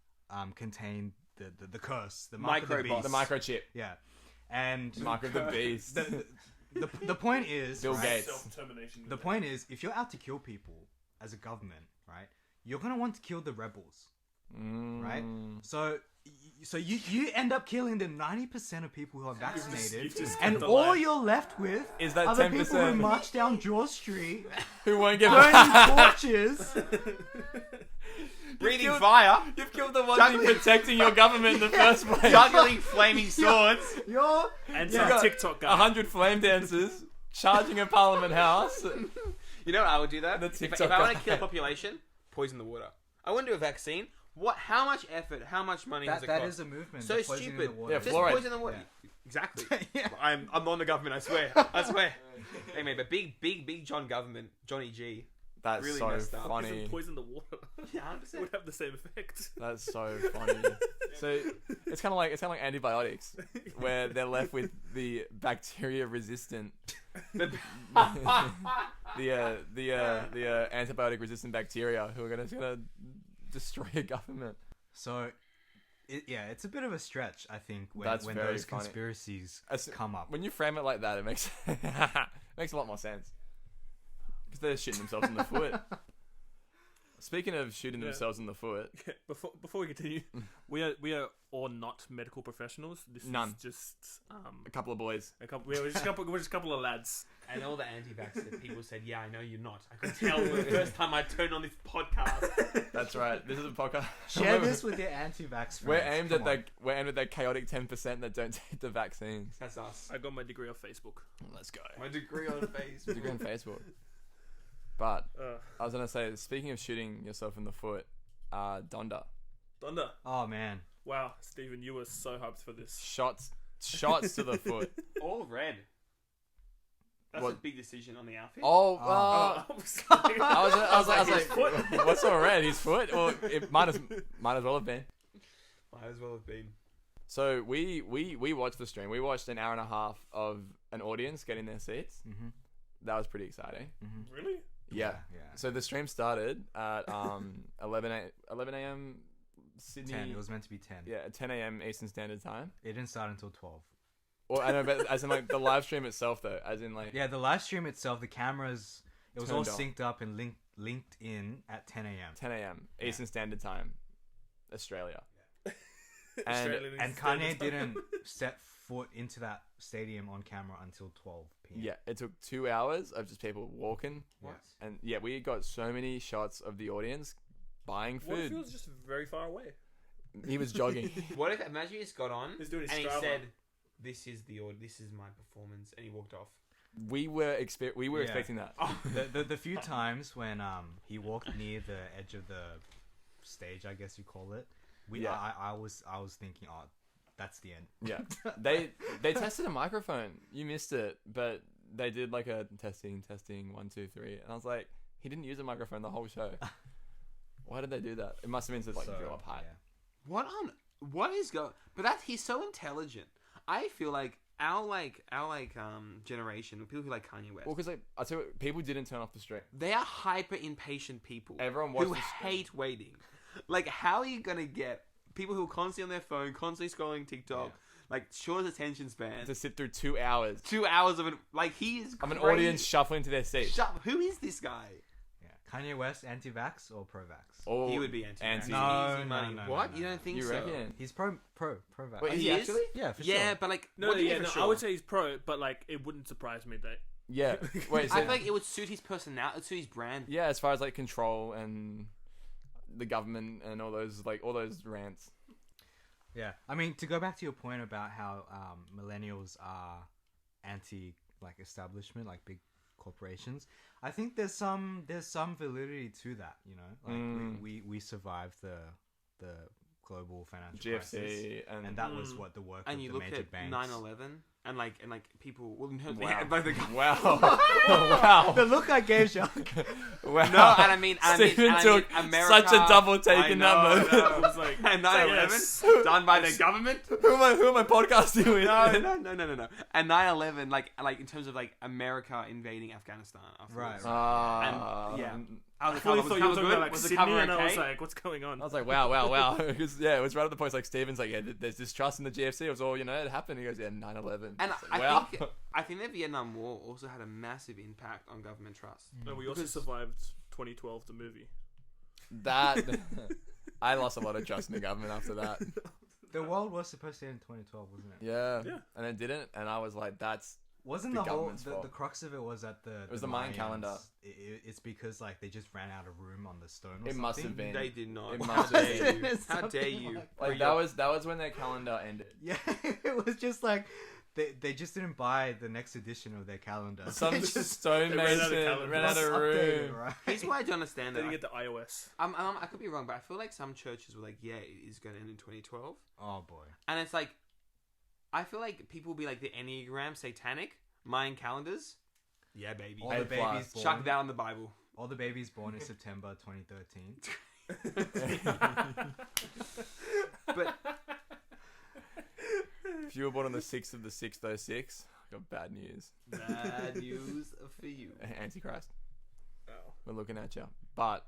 contain the curse, the mark of the beast, the microchip. Yeah, and mark of the beast. The point is, Bill Gates. Self-determination. The point is, if you're out to kill people as a government, right, you're gonna want to kill the rebels, right? So you end up killing the 90% of people who are vaccinated, and all you're left with is that are the 10% people who march down George Street, who won't give burning torches, breathing fire. You've killed the one thing protecting your government in the first place. Juggling flaming swords. And some TikTok guy. 100 flame dancers charging a Parliament House. You know what I would do though? The If TikTok I want guy. to kill a population, poison the water. I wouldn't do a vaccine. How much effort? How much money has it cost? that is a movement. So the poisoning stupid. of the water. Yeah, Just fluoride. poison the water. Yeah. Exactly. Yeah. I'm on the government. I swear. Hey mate, but big John government, Johnny G. That's Really so messed up. funny. Poison the water. Yeah, It would have the same effect. That's so funny. So it's kind of like antibiotics, where they're left with the bacteria resistant, the antibiotic resistant bacteria who are gonna destroy a government. So, it's a bit of a stretch, I think, when That's very those funny. conspiracies come up. When you frame it like that, it makes makes a lot more sense. Because they're shooting themselves in the foot. Speaking of shooting themselves in the foot, Before we continue, we are all not medical professionals. This None. is just a couple of boys. we're just a couple of lads. And all the anti-vaxxer people said, "Yeah, I know you're not. I could tell the first time I turned on this podcast." That's right. This is a podcast. Share this with your anti-vax friends. We're aimed Come on. at that chaotic 10% that don't take the vaccines. That's us. I got my degree off Facebook. Let's go. My degree on Facebook. Degree on Facebook. But Uh, I was gonna say, speaking of shooting yourself in the foot, Donda Thunder. Oh man. Wow, Stephen, you were so hyped for this. shots to the foot. All red. That's What? a big decision on the outfit. Oh, I I was like, what's all red? His foot? Well, it might as well have been. Might as well have been. So we watched the stream. We watched an hour and a half of an audience getting their seats. Mm-hmm. That was pretty exciting. Mm-hmm. Really? Yeah. Yeah. So the stream started at 11 a.m. Sydney. 10. It was meant to be 10. Yeah, at 10 a.m. Eastern Standard Time. It didn't start until 12. Or I know, but as in like the live stream itself, though, as in like Yeah, the live stream itself, the cameras, it was all Turned on. synced up and linked in at 10 a.m. 10 a.m. Eastern Standard Time, Australia. Australian And Standard Kanye Time. didn't set foot into that stadium on camera until 12 p.m. Yeah, it took 2 hours of just people walking. Yes. And yeah, we got so many shots of the audience buying What if food. he was just very far away? He was jogging. What if imagine he just got on He's doing his and he Strava. said, "This is my performance," and he walked off. We were expecting that. Oh. The few times when he walked near the edge of the stage, I guess you call it, I was thinking, oh, that's the end. Yeah, they tested a microphone. You missed it, but they did like a testing 1 2 3, and I was like, he didn't use a microphone the whole show. Why did they do that? It must have been to like fill up hype. Yeah. What is going? But he's so intelligent. I feel like our generation, people who like Kanye West, Well, because like I tell you, what, people didn't turn off the stream. they are hyper impatient people. Everyone watched who the stream. hate waiting. Like, how are you gonna get people who are constantly on their phone, constantly scrolling TikTok, like short attention span. To sit through 2 hours. 2 hours of it. Like, he is Of an crazy. audience shuffling to their seats. Who is this guy? Yeah. Kanye West, anti-vax or pro-vax? Or He would be anti-vax. No, Easy no, money. no, what? no, You no. don't think You so? reckon? He's pro-vax. Wait, is He he is? actually? Yeah, for Yeah, sure. but like, No, what do you yeah, for no. sure? I would say he's pro, but like it wouldn't surprise me that. Yeah. Wait, so... I feel like it would suit his personality, suit his brand. Yeah, as far as like control and the government and all those rants. Yeah, I mean, to go back to your point about how millennials are anti like establishment, like big corporations, I think there's some validity to that. You know, like we survived the global financial crisis, GFC and that was what the work And of you the look major at banks. 9/11, and like people. Well, no, Wow. yeah, but the, Wow. Wow. The look I gave you. Wow. no, and I mean, Stephen took America, such a double take I in know, that moment. I was like, and 9/11 yes. done by the government. Who am I podcasting with? No. And 9/11, like in terms of like America invading Afghanistan. Afterwards. Right. And yeah, I I was fully like, thought you were talking about like was the Sydney, cover and I was okay? like, what's going on? I was like, wow. Because, yeah, it was right at the point, like, Steven's like, yeah, there's distrust in the GFC. It was all, it happened. He goes, yeah, 9/11. And It's like, I wow. think the Vietnam War also had a massive impact on government trust. And we also Because- survived 2012, the movie. That... I lost a lot of trust in the government after that. The world was supposed to end in 2012, wasn't it? Yeah. Yeah. And it didn't. And I was like, that's... Wasn't The the whole government's fault. the crux of it was that It was the Mayan calendar. It's because like they just ran out of room on the stone. Or It something. must have been. They did not. It How must have dare been. you? How Something dare you? like- Like, that was when their calendar ended. Yeah, it was just like they just didn't buy the next edition of their calendar. Some They just stonemason ran out of calendar. ran out of updated, room. right? Here's why I don't understand They that. didn't get the iOS. I could be wrong, but I feel like some churches were like, yeah, it is going to end in 2012. Oh boy. And it's like, I feel like people will be like the Enneagram, satanic, Mayan calendars. Yeah, baby. All A the babies plus. Chuck born. that on the Bible. All the babies born in September 2013. But If you were born on the 6th of the 6th, I got bad news. bad news for you. Antichrist. Oh. We're looking at you. But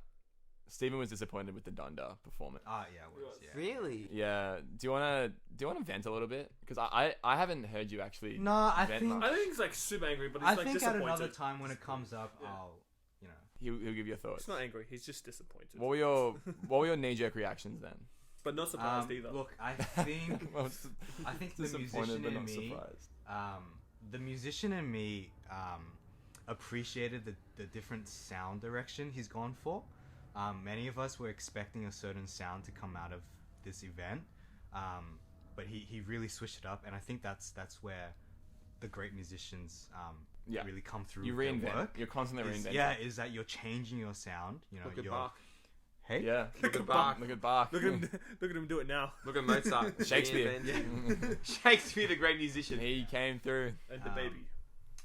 Stephen was disappointed with the Donda performance. Ah, yeah, it was. Yeah. Really? Yeah. Do you wanna vent a little bit? Because I haven't heard you actually. No, I vent think much. I don't think he's like super angry, but he's I like think at disappointed. another time when it comes up, Yeah. I'll He'll give you your thoughts. He's not angry. He's just disappointed. What were your knee-jerk reactions then? But not surprised either. Look, I think Well, the disappointed musician but in not me, surprised. the musician in me, appreciated the different sound direction he's gone for. Many of us were expecting a certain sound to come out of this event, but he really switched it up, and I think that's where the great musicians Yeah. really come through. You with their reinvent. work. You're constantly Is- reinventing. Yeah, is that you're changing your sound. You know, Look at you're Bach. hey. Yeah. Look at Bach. Look at Bach. Look at him! Look at him do it now. Look at Mozart. Shakespeare. Reinvent. Shakespeare, the great musician. He came through. And the Um, baby.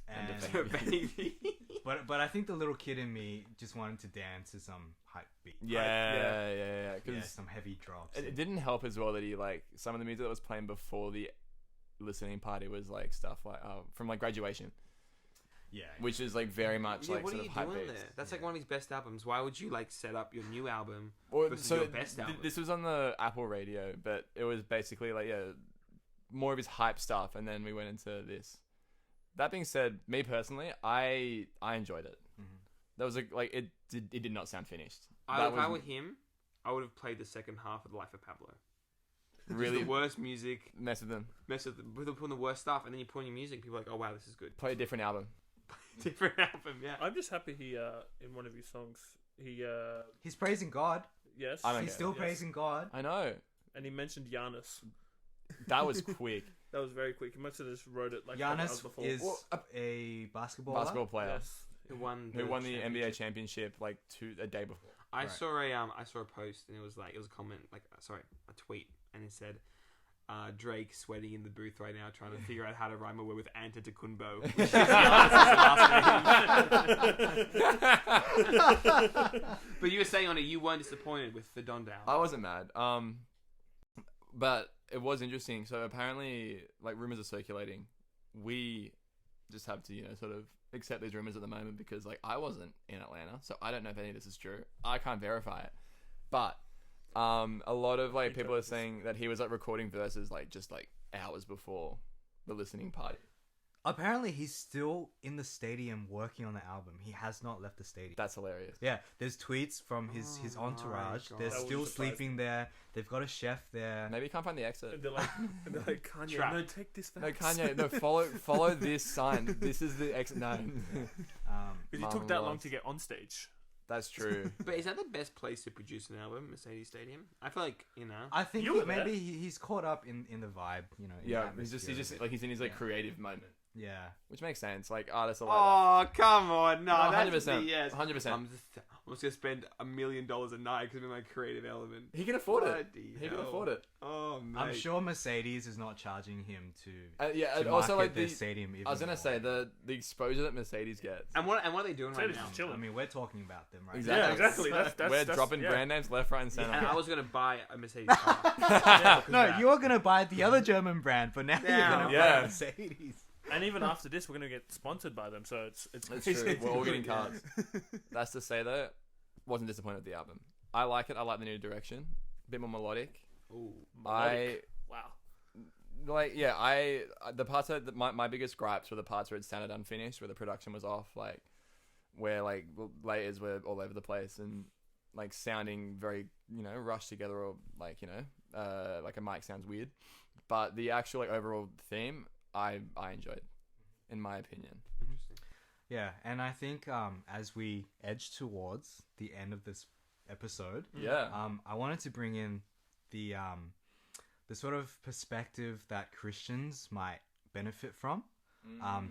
And, the Baby. but I think the little kid in me just wanted to dance to some hype beat. Yeah. Yeah, Because some heavy drops. it didn't help as well that he like some of the music that was playing before the listening party was like stuff like from like Graduation, Yeah. which is like very much Yeah, like what sort are of you hype doing based. there? That's like one of his best albums. Why would you like set up your new album Or, versus so your best album? this was on the Apple radio, but it was basically like more of his hype stuff, and then we went into this. That being said, me personally, I enjoyed it. Mhm. That was like it did not sound finished. If That I was were him, I would have played the second half of The Life of Pablo. really Just the worst music, mess with them. mess with putting the worst stuff, and then you put on your music, people are like, oh wow, this is good. Play a different album. Different album, yeah. I'm just happy he in one of his songs he He's praising God. yes I don't He's get still yes. praising God. I know and he mentioned Giannis. that was quick. That was very quick. He must have just wrote it like a couple hours Giannis before. is Well, a basketballer. Basketball player Yes. Who won who won the NBA championship. championship like a day before. I Right. saw a post, and it was a comment, a tweet, and it said, Drake sweating in the booth right now, trying to figure out how to rhyme a word with Antetokounmpo. Which is last name. But you were saying on it, you weren't disappointed with the Don Down. I wasn't mad. But it was interesting. So apparently, like rumors are circulating. We just have to, sort of accept these rumors at the moment because, like, I wasn't in Atlanta, so I don't know if any of this is true. I can't verify it. But A lot of like people are saying that he was like recording verses like just like hours before the listening party. Apparently, he's still in the stadium working on the album. He has not left the stadium. That's hilarious. Yeah, there's tweets from his entourage. They're still sleeping there. They've got a chef there. Maybe you can't find the exit. And they're like, Kanye, Trap. no, take this back. No, Kanye, no, follow this sign. This is the exit. No. Because he took that long to get on stage. That's true. But is that the best place to produce an album, Mercedes Stadium? I feel like, I think You were there. maybe he's caught up in the vibe, in the Yeah, he's atmosphere just of like he's in his like creative moment, it. Yeah. which makes sense. Like artists are like Oh, come on. No, that's 100%. yes. 100%. I'm just going to spend $1 million a night because of my creative element. He can afford it. Bloody He can hell. afford it. Oh, mate. I'm sure Mercedes is not charging him to Yeah, to and also market like their the. stadium even I was gonna more. say the exposure that Mercedes gets. And what are they doing right Mercedes now? is chilling. I mean, we're talking about them right Exactly. Yeah, exactly. That's We're dropping brand names left, right, and center. And I was going to buy a Mercedes car. now. No, you're going to buy the other German brand, but now you're Now. going to Yeah. buy Mercedes. And even after this, we're gonna get sponsored by them. So it's That's crazy. true. We're all getting cards. That's to say though, wasn't disappointed with the album. I like it. I like the new direction. A bit more melodic. Ooh. Melodic. Wow. The parts that my biggest gripes were the parts where it sounded unfinished, where the production was off, like where like layers were all over the place and like sounding very rushed together, or like like a mic sounds weird. But the actual like overall theme, I enjoyed, in my opinion. Interesting. Yeah, and I think as we edge towards the end of this episode, Yeah. I wanted to bring in the sort of perspective that Christians might benefit from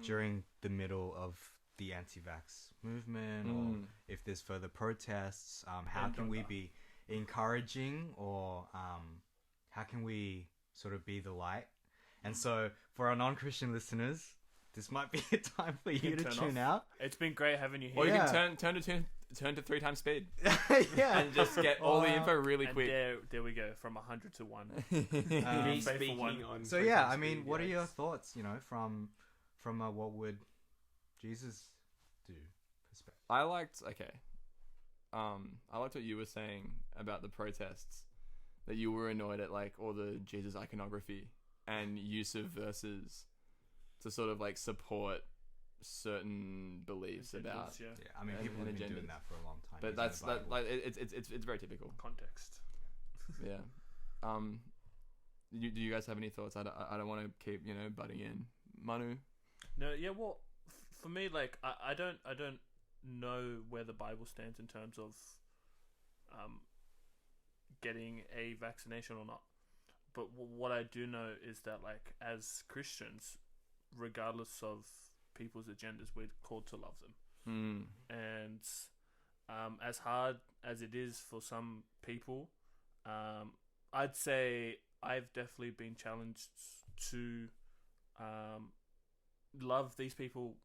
during the middle of the anti-vax movement, or if there's further protests. How can we be encouraging, or how can we sort of be the light? And so, for our non-Christian listeners, this might be a time for you to tune out. It's been great having you here. Or you Yeah. can turn to 3 times speed Yeah, and just get all the info really And quick. there we go, from 100 to 1. Me faithful speaking one. on. So yeah, I mean, what are your thoughts? From what would Jesus do perspective? I liked what you were saying about the protests, that you were annoyed at like all the Jesus iconography and use of verses to sort of like support certain beliefs about. Yeah. Yeah, I mean, And- people and have been agendas. doing that for a long time. But using that's the that Bible. like it's very typical. Context. Yeah. Do you guys have any thoughts? I don't want to keep butting in. Manu. No, yeah, well, for me, like, I don't know where the Bible stands in terms of getting a vaccination or not. But what I do know is that, like, as Christians, regardless of people's agendas, we're called to love them. And as hard as it is for some people, I'd say I've definitely been challenged to love these people.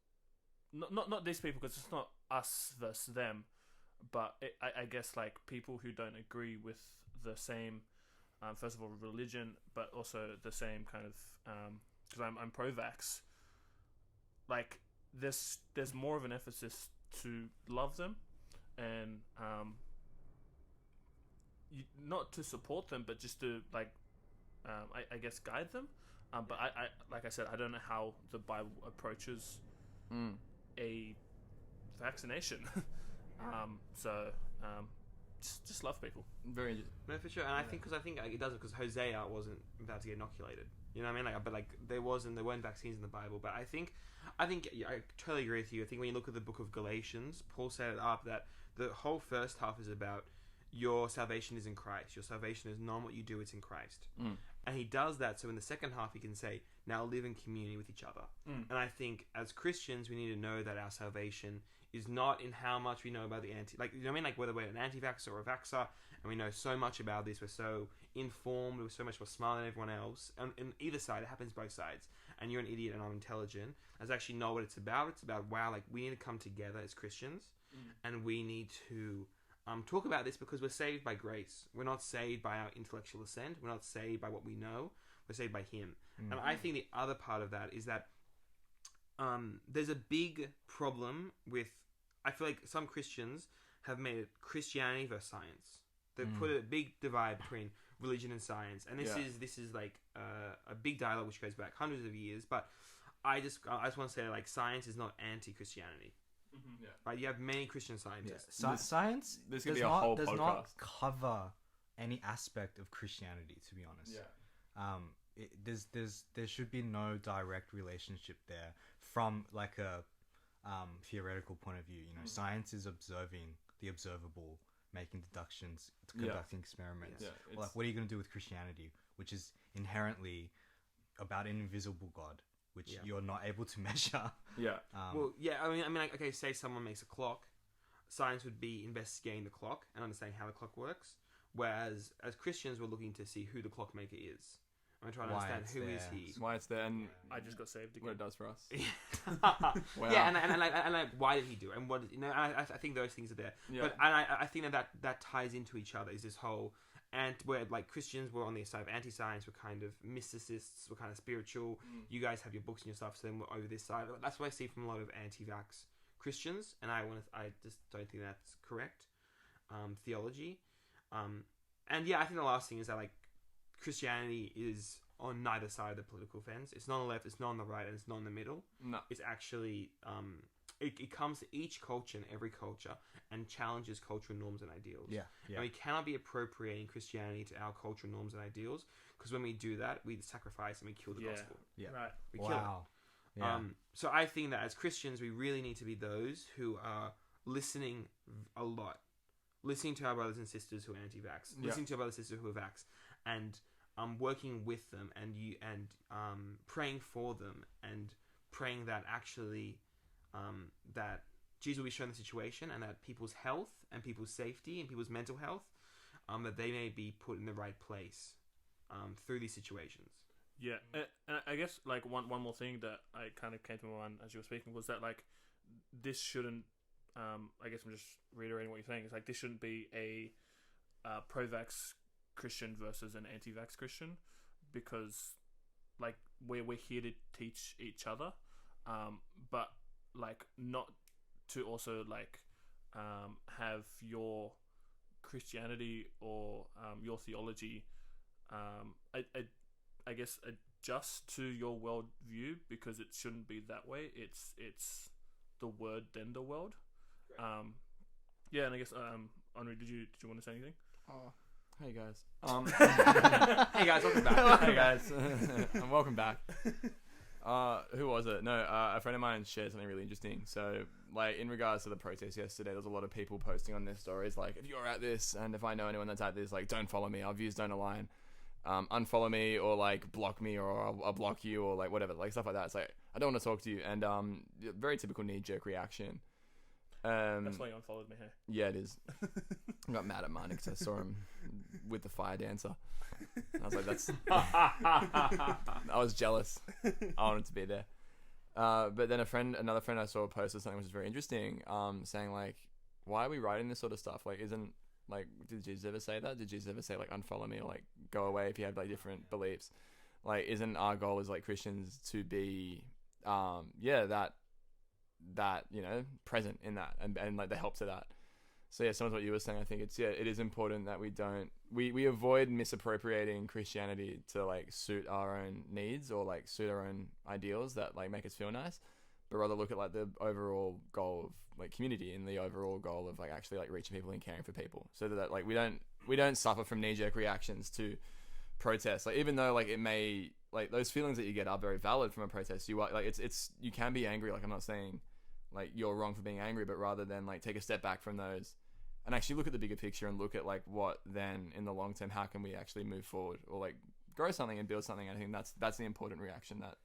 Not these people, because it's not us versus them, but I guess like people who don't agree with the same, first of all, religion, but also the same kind of, because I'm pro-vax. Like there's more of an emphasis to love them, and not to support them, but just to like, I guess guide them. But I like I said, I don't know how the Bible approaches a vaccination. Just love people. Very interesting. No, for sure, and I think it does because Hosea wasn't about to get inoculated. You know what I mean? Like, but like there weren't vaccines in the Bible. But I think yeah, I totally agree with you. I think when you look at the book of Galatians, Paul set it up that the whole first half is about your salvation is in Christ. Your salvation is not what you do; it's in Christ. And he does that. So in the second half, he can say, "Now live in community with each other." And I think as Christians, we need to know that our salvation is not in how much we know about the like, you know what I mean? Like whether we're an anti-vaxxer or a vaxxer, and we know so much about this, we're so informed, we're so much more smart than everyone else. And in either side, it happens both sides. And you're an idiot and I'm intelligent. That's actually not what it's about. It's about, wow, like we need to come together as Christians, and we need to talk about this because we're saved by grace. We're not saved by our intellectual assent. We're not saved by what we know. We're saved by Him. And I think the other part of that is that there's a big problem with, I feel like some Christians have made it Christianity versus science. They put a big divide between religion and science, and this is like a big dialogue which goes back hundreds of years. But I just want to say, like, science is not anti-Christianity. Mm-hmm. Yeah. Right? You have many Christian scientists. Yeah. Science this could be a whole podcast. Not cover any aspect of Christianity, to be honest. Yeah. There should be no direct relationship there from like a theoretical point of view. You know, science is observing the observable, making deductions, conducting experiments. Yeah, like, what are you going to do with Christianity, which is inherently about an invisible God, which you're not able to measure? Yeah. I mean, like, okay, say someone makes a clock. Science would be investigating the clock and understanding how the clock works. Whereas, as Christians, we're looking to see who the clockmaker is. I'm trying to understand who is he. Why it's there, and I just got saved again. What it does for us. Wow. Yeah, and like, why did he do it? And what, you know, I think those things are there. Yeah. But I think that ties into each other. Is this whole, and where like Christians were on the side of anti-science, we're kind of mysticists, we're kind of spiritual. You guys have your books and your stuff, so then we're over this side. That's what I see from a lot of anti-vax Christians, and I just don't think that's correct theology. And yeah, I think the last thing is that, like, Christianity is on neither side of the political fence. It's not on the left, it's not on the right, and it's not in the middle. No. It's actually, it comes to each culture and every culture and challenges cultural norms and ideals. Yeah. And we cannot be appropriating Christianity to our cultural norms and ideals, because when we do that, we sacrifice and we kill the gospel. Yeah. Right. We kill it. Yeah. So I think that as Christians, we really need to be those who are listening a lot. Listening to our brothers and sisters who are anti-vax, listening to our brothers and sisters who are vax, and working with them and praying for them and praying that actually that Jesus will be shown the situation and that people's health and people's safety and people's mental health, that they may be put in the right place through these situations. Yeah, and I guess like one more thing that I kind of came to my mind as you were speaking was that, like, this shouldn't. I guess I'm just reiterating what you're saying. It's like this shouldn't be a pro-vax Christian versus an anti-vax Christian, because like we're here to teach each other, but like not to also like have your Christianity or your theology, I guess adjust to your worldview, because it shouldn't be that way. It's the word then the world. Yeah, and I guess Henri, did you want to say anything? Oh, hey guys. Hey guys, welcome back. Hey guys, and welcome back. Who was it? No, a friend of mine shared something really interesting. So, like, in regards to the protest yesterday, there was a lot of people posting on their stories, like, if you're at this, and if I know anyone that's at this, like, don't follow me. Our views don't align. Unfollow me, or like block me, or I'll block you, or like whatever, like stuff like that. It's like, I don't want to talk to you, and very typical knee-jerk reaction. That's why you unfollowed me, hey? Yeah, it is. I got mad at Marnie because I saw him with the fire dancer. I was like, that's... I was jealous. I wanted to be there. But then another friend I saw posted something which was very interesting, saying like, why are we writing this sort of stuff? Like, isn't, like, did Jesus ever say that? Did Jesus ever say, like, unfollow me, or like go away if you have like different beliefs? Like, isn't our goal as like Christians to be that you know, present in that and like the help to that? So yeah, some of what you were saying, I think it is important that we avoid misappropriating Christianity to like suit our own needs or like suit our own ideals that like make us feel nice, but rather look at like the overall goal of like community and the overall goal of like actually like reaching people and caring for people, so that like we don't suffer from knee-jerk reactions to protests. Like, even though like it may, like, those feelings that you get are very valid from a protest, you are like, it's you can be angry. Like, I'm not saying like you're wrong for being angry, but rather than like take a step back from those and actually look at the bigger picture and look at like what then in the long term, how can we actually move forward or like grow something and build something. I think that's the important reaction that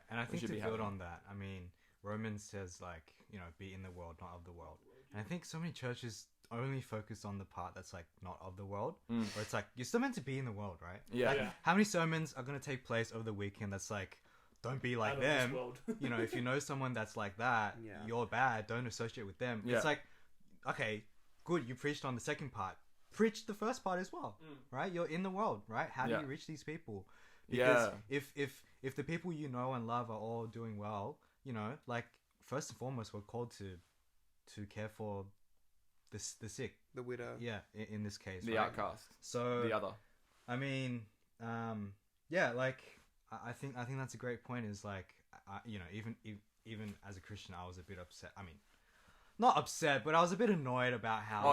and I think to build on that, I mean, Romans says like, you know, be in the world, not of the world. And I think so many churches only focus on the part that's like not of the world, where it's like you're still meant to be in the world, right? Like, how many sermons are going to take place over the weekend that's like, don't be like them. You know, if you know someone that's like that, you're bad, don't associate with them. It's like, okay, good, you preached on the second part, preach the first part as well, right? You're in the world, right? How do you reach these people? Because if the people you know and love are all doing well, you know, like, first and foremost, we're called to care for the sick, the widow. Yeah, in this case, The outcast. So the other. I mean, yeah, like I think that's a great point. Is like, you know, even as a Christian, I was a bit upset. I mean, not upset, but I was a bit annoyed about how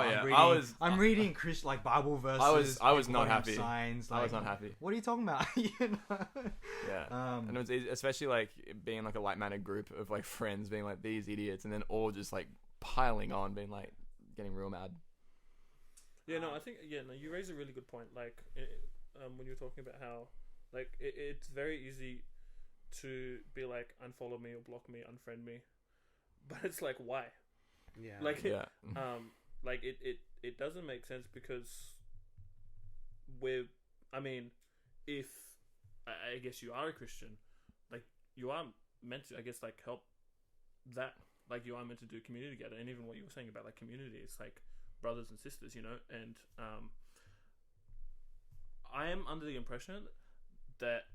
I'm reading Christian like Bible verses. I was not happy. Signs, like, I was not happy. What are you talking about? You know? Yeah. And it was especially like being like a like-minded group of like friends being like these idiots, and then all just like piling on, being like getting real mad. Yeah, no, I think you raise a really good point. Like, when you're talking about how, like, it's very easy to be like, unfollow me or block me, unfriend me, but it's like, why? Yeah. Like, like it doesn't make sense because if I guess you are a Christian, like, you are meant to, I guess, like, help that, like, you are meant to do community together, and even what you were saying about like community, it's like brothers and sisters, you know. And I am under the impression that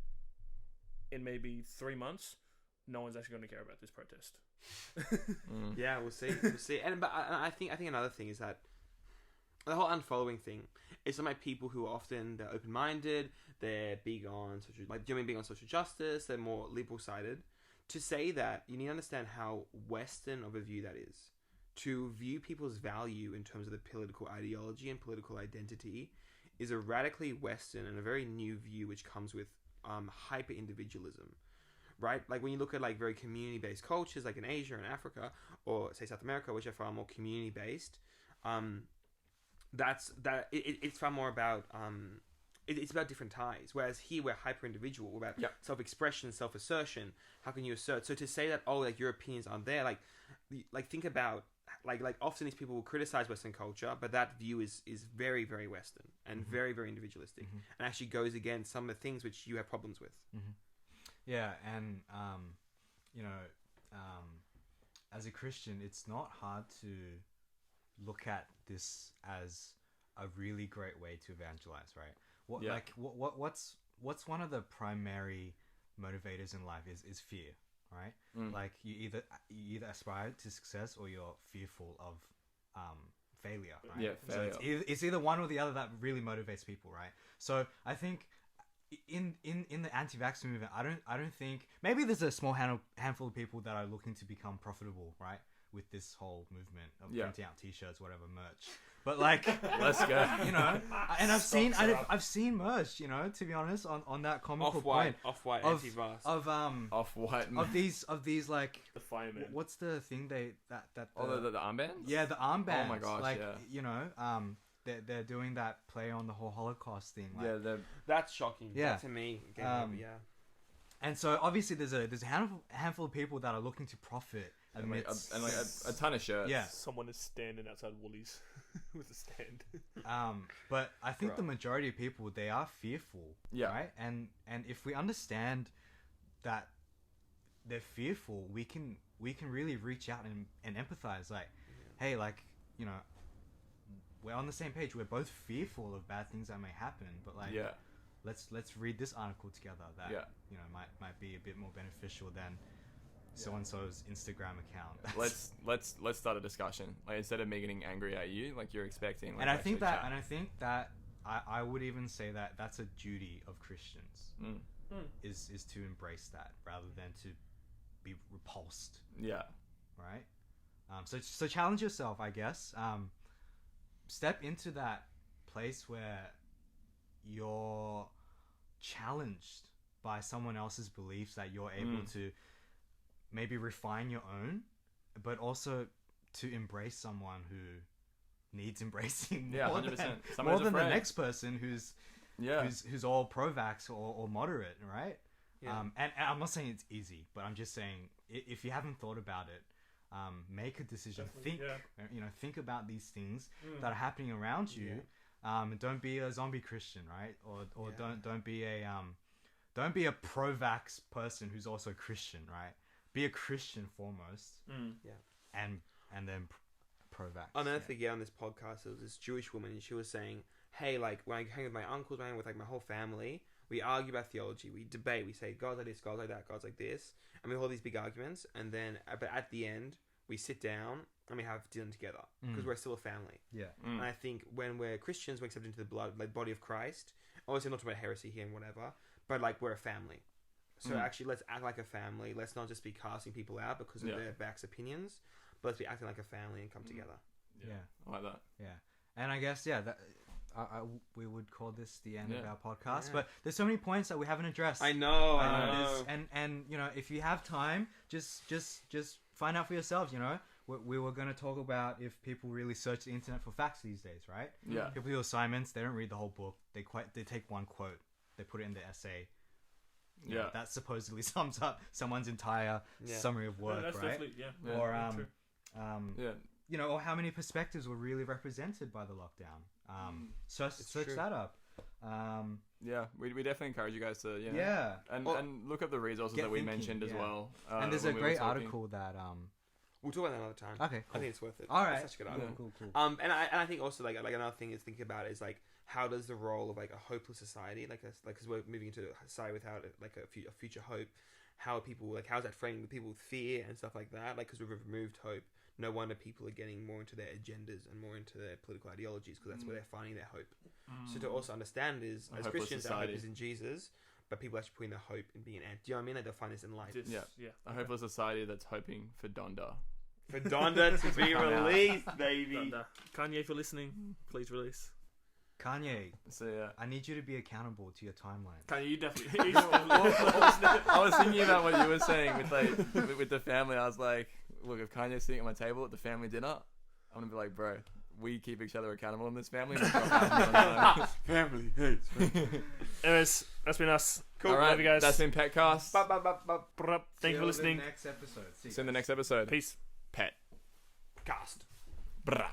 in maybe 3 months, no one's actually going to care about this protest. Yeah, we'll see. And I think another thing is that the whole unfollowing thing is some like people who are often, they're open-minded, they're big on social justice, they're more liberal-sided. To say that, you need to understand how Western of a view that is. To view people's value in terms of the political ideology and political identity is a radically Western and a very new view, which comes with hyper-individualism. Right? Like, when you look at like very community-based cultures, like in Asia and Africa, or say South America, which are far more community-based, it's far more about it's about different ties. Whereas here we're hyper-individual, we're about self-expression, self-assertion. How can you assert? So to say that, oh, like, your opinions aren't there, like think about like often these people will criticize Western culture, but that view is very, very Western and very, very individualistic, and actually goes against some of the things which you have problems with. Yeah, and you know, as a Christian, it's not hard to look at this as a really great way to evangelize, right? What's one of the primary motivators in life is fear, right? Like, you either aspire to success or you're fearful of failure, right? Yeah, failure. So it's either one or the other that really motivates people, right? So I think in the anti-vax movement, I don't think, maybe there's a small handful of people that are looking to become profitable, right, with this whole movement of printing out t-shirts, whatever, merch. But like, let's go. You know, and I've seen merch, you know, to be honest, on that comical point. Off-white anti-vax. Off-white. Of these like the fireman. What's the thing the armbands? Yeah, the armbands. Oh my gosh, like, you know, they're doing that play on the whole Holocaust thing. Like, that's shocking. Yeah, that to me. And so obviously there's a handful of people that are looking to profit amidst and a ton of shirts. Yeah, someone is standing outside Woolies with a stand. But I think the majority of people, they are fearful. Yeah. Right. And if we understand that they're fearful, we can really reach out and empathize. Like, hey, like, you know, we're on the same page. We're both fearful of bad things that may happen, but like, let's read this article together that you know might be a bit more beneficial than so and so's Instagram account. Let's start a discussion. Like, instead of me getting angry at you, like you're expecting. And I think that I would even say that that's a duty of Christians is to embrace that rather than to be repulsed. Yeah. Right. So challenge yourself, I guess. Step into that place where you're challenged by someone else's beliefs, that you're able to maybe refine your own, but also to embrace someone who needs embracing more 100%. More than the next person who's all pro-vax or moderate, right? Yeah. And I'm not saying it's easy, but I'm just saying, if you haven't thought about it, make a decision. Think about these things that are happening around you. Don't be a zombie Christian, right? Or don't be a pro-vax person who's also Christian, right? Be a Christian foremost, and then pro-vax. Another thing, on this podcast, there was this Jewish woman, and she was saying, "Hey, like, when I hang with my uncles, when I hang with like my whole family, we argue about theology, we debate, we say God's like this, God's like that, God's like this, and we hold these big arguments, and then, but at the end, we sit down and we have dinner together because we're still a family. Yeah. And I think when we're Christians, we're accepted into the blood, like body of Christ. Obviously, not talking about heresy here and whatever, but like we're a family. So actually, let's act like a family. Let's not just be casting people out because of their backs opinions, but let's be acting like a family and come together. Yeah. I like that. Yeah. And I guess, that we would call this the end of our podcast. But there's so many points that we haven't addressed. I know. And if you have time, just find out for yourselves, We were going to talk about if people really search the internet for facts these days, right? Yeah. People do assignments, they don't read the whole book. They take one quote, they put it in the essay. Yeah. That supposedly sums up someone's entire summary of work, that's right? Definitely, Or or how many perspectives were really represented by the lockdown. Search that up. We definitely encourage you guys to and look up the resources that we mentioned as well. And there's a great article that we'll talk about that another time. Okay, cool. I think it's worth it. All right, that's such a good article. Cool. And I think also like another thing is thinking about is like how does the role of like a hopeless society because we're moving into a society without like a future hope, how people like how's that framing with people with fear and stuff like that, like because we've removed hope. No wonder people are getting more into their agendas and more into their political ideologies because that's where they're finding their hope. So to also understand is, as Christians, our hope is in Jesus, but people actually putting their hope in being do you know what I mean? Like they'll find this in life. A hopeless society that's hoping for Donda. For Donda to be released, baby. Donda. Kanye, if you're listening, please release. Kanye, so I need you to be accountable to your timeline. Kanye, you definitely. I was thinking about what you were saying with the family. I was like, look, if Kanye's sitting at my table at the family dinner, I'm gonna be like, bro, we keep each other accountable in this family. Family hates. Anyways, that's been us. Cool. All right, love you guys. That's been Petcast. Thank you for listening. Next episode. See you in the next episode. Peace. Pet. Cast. Brah.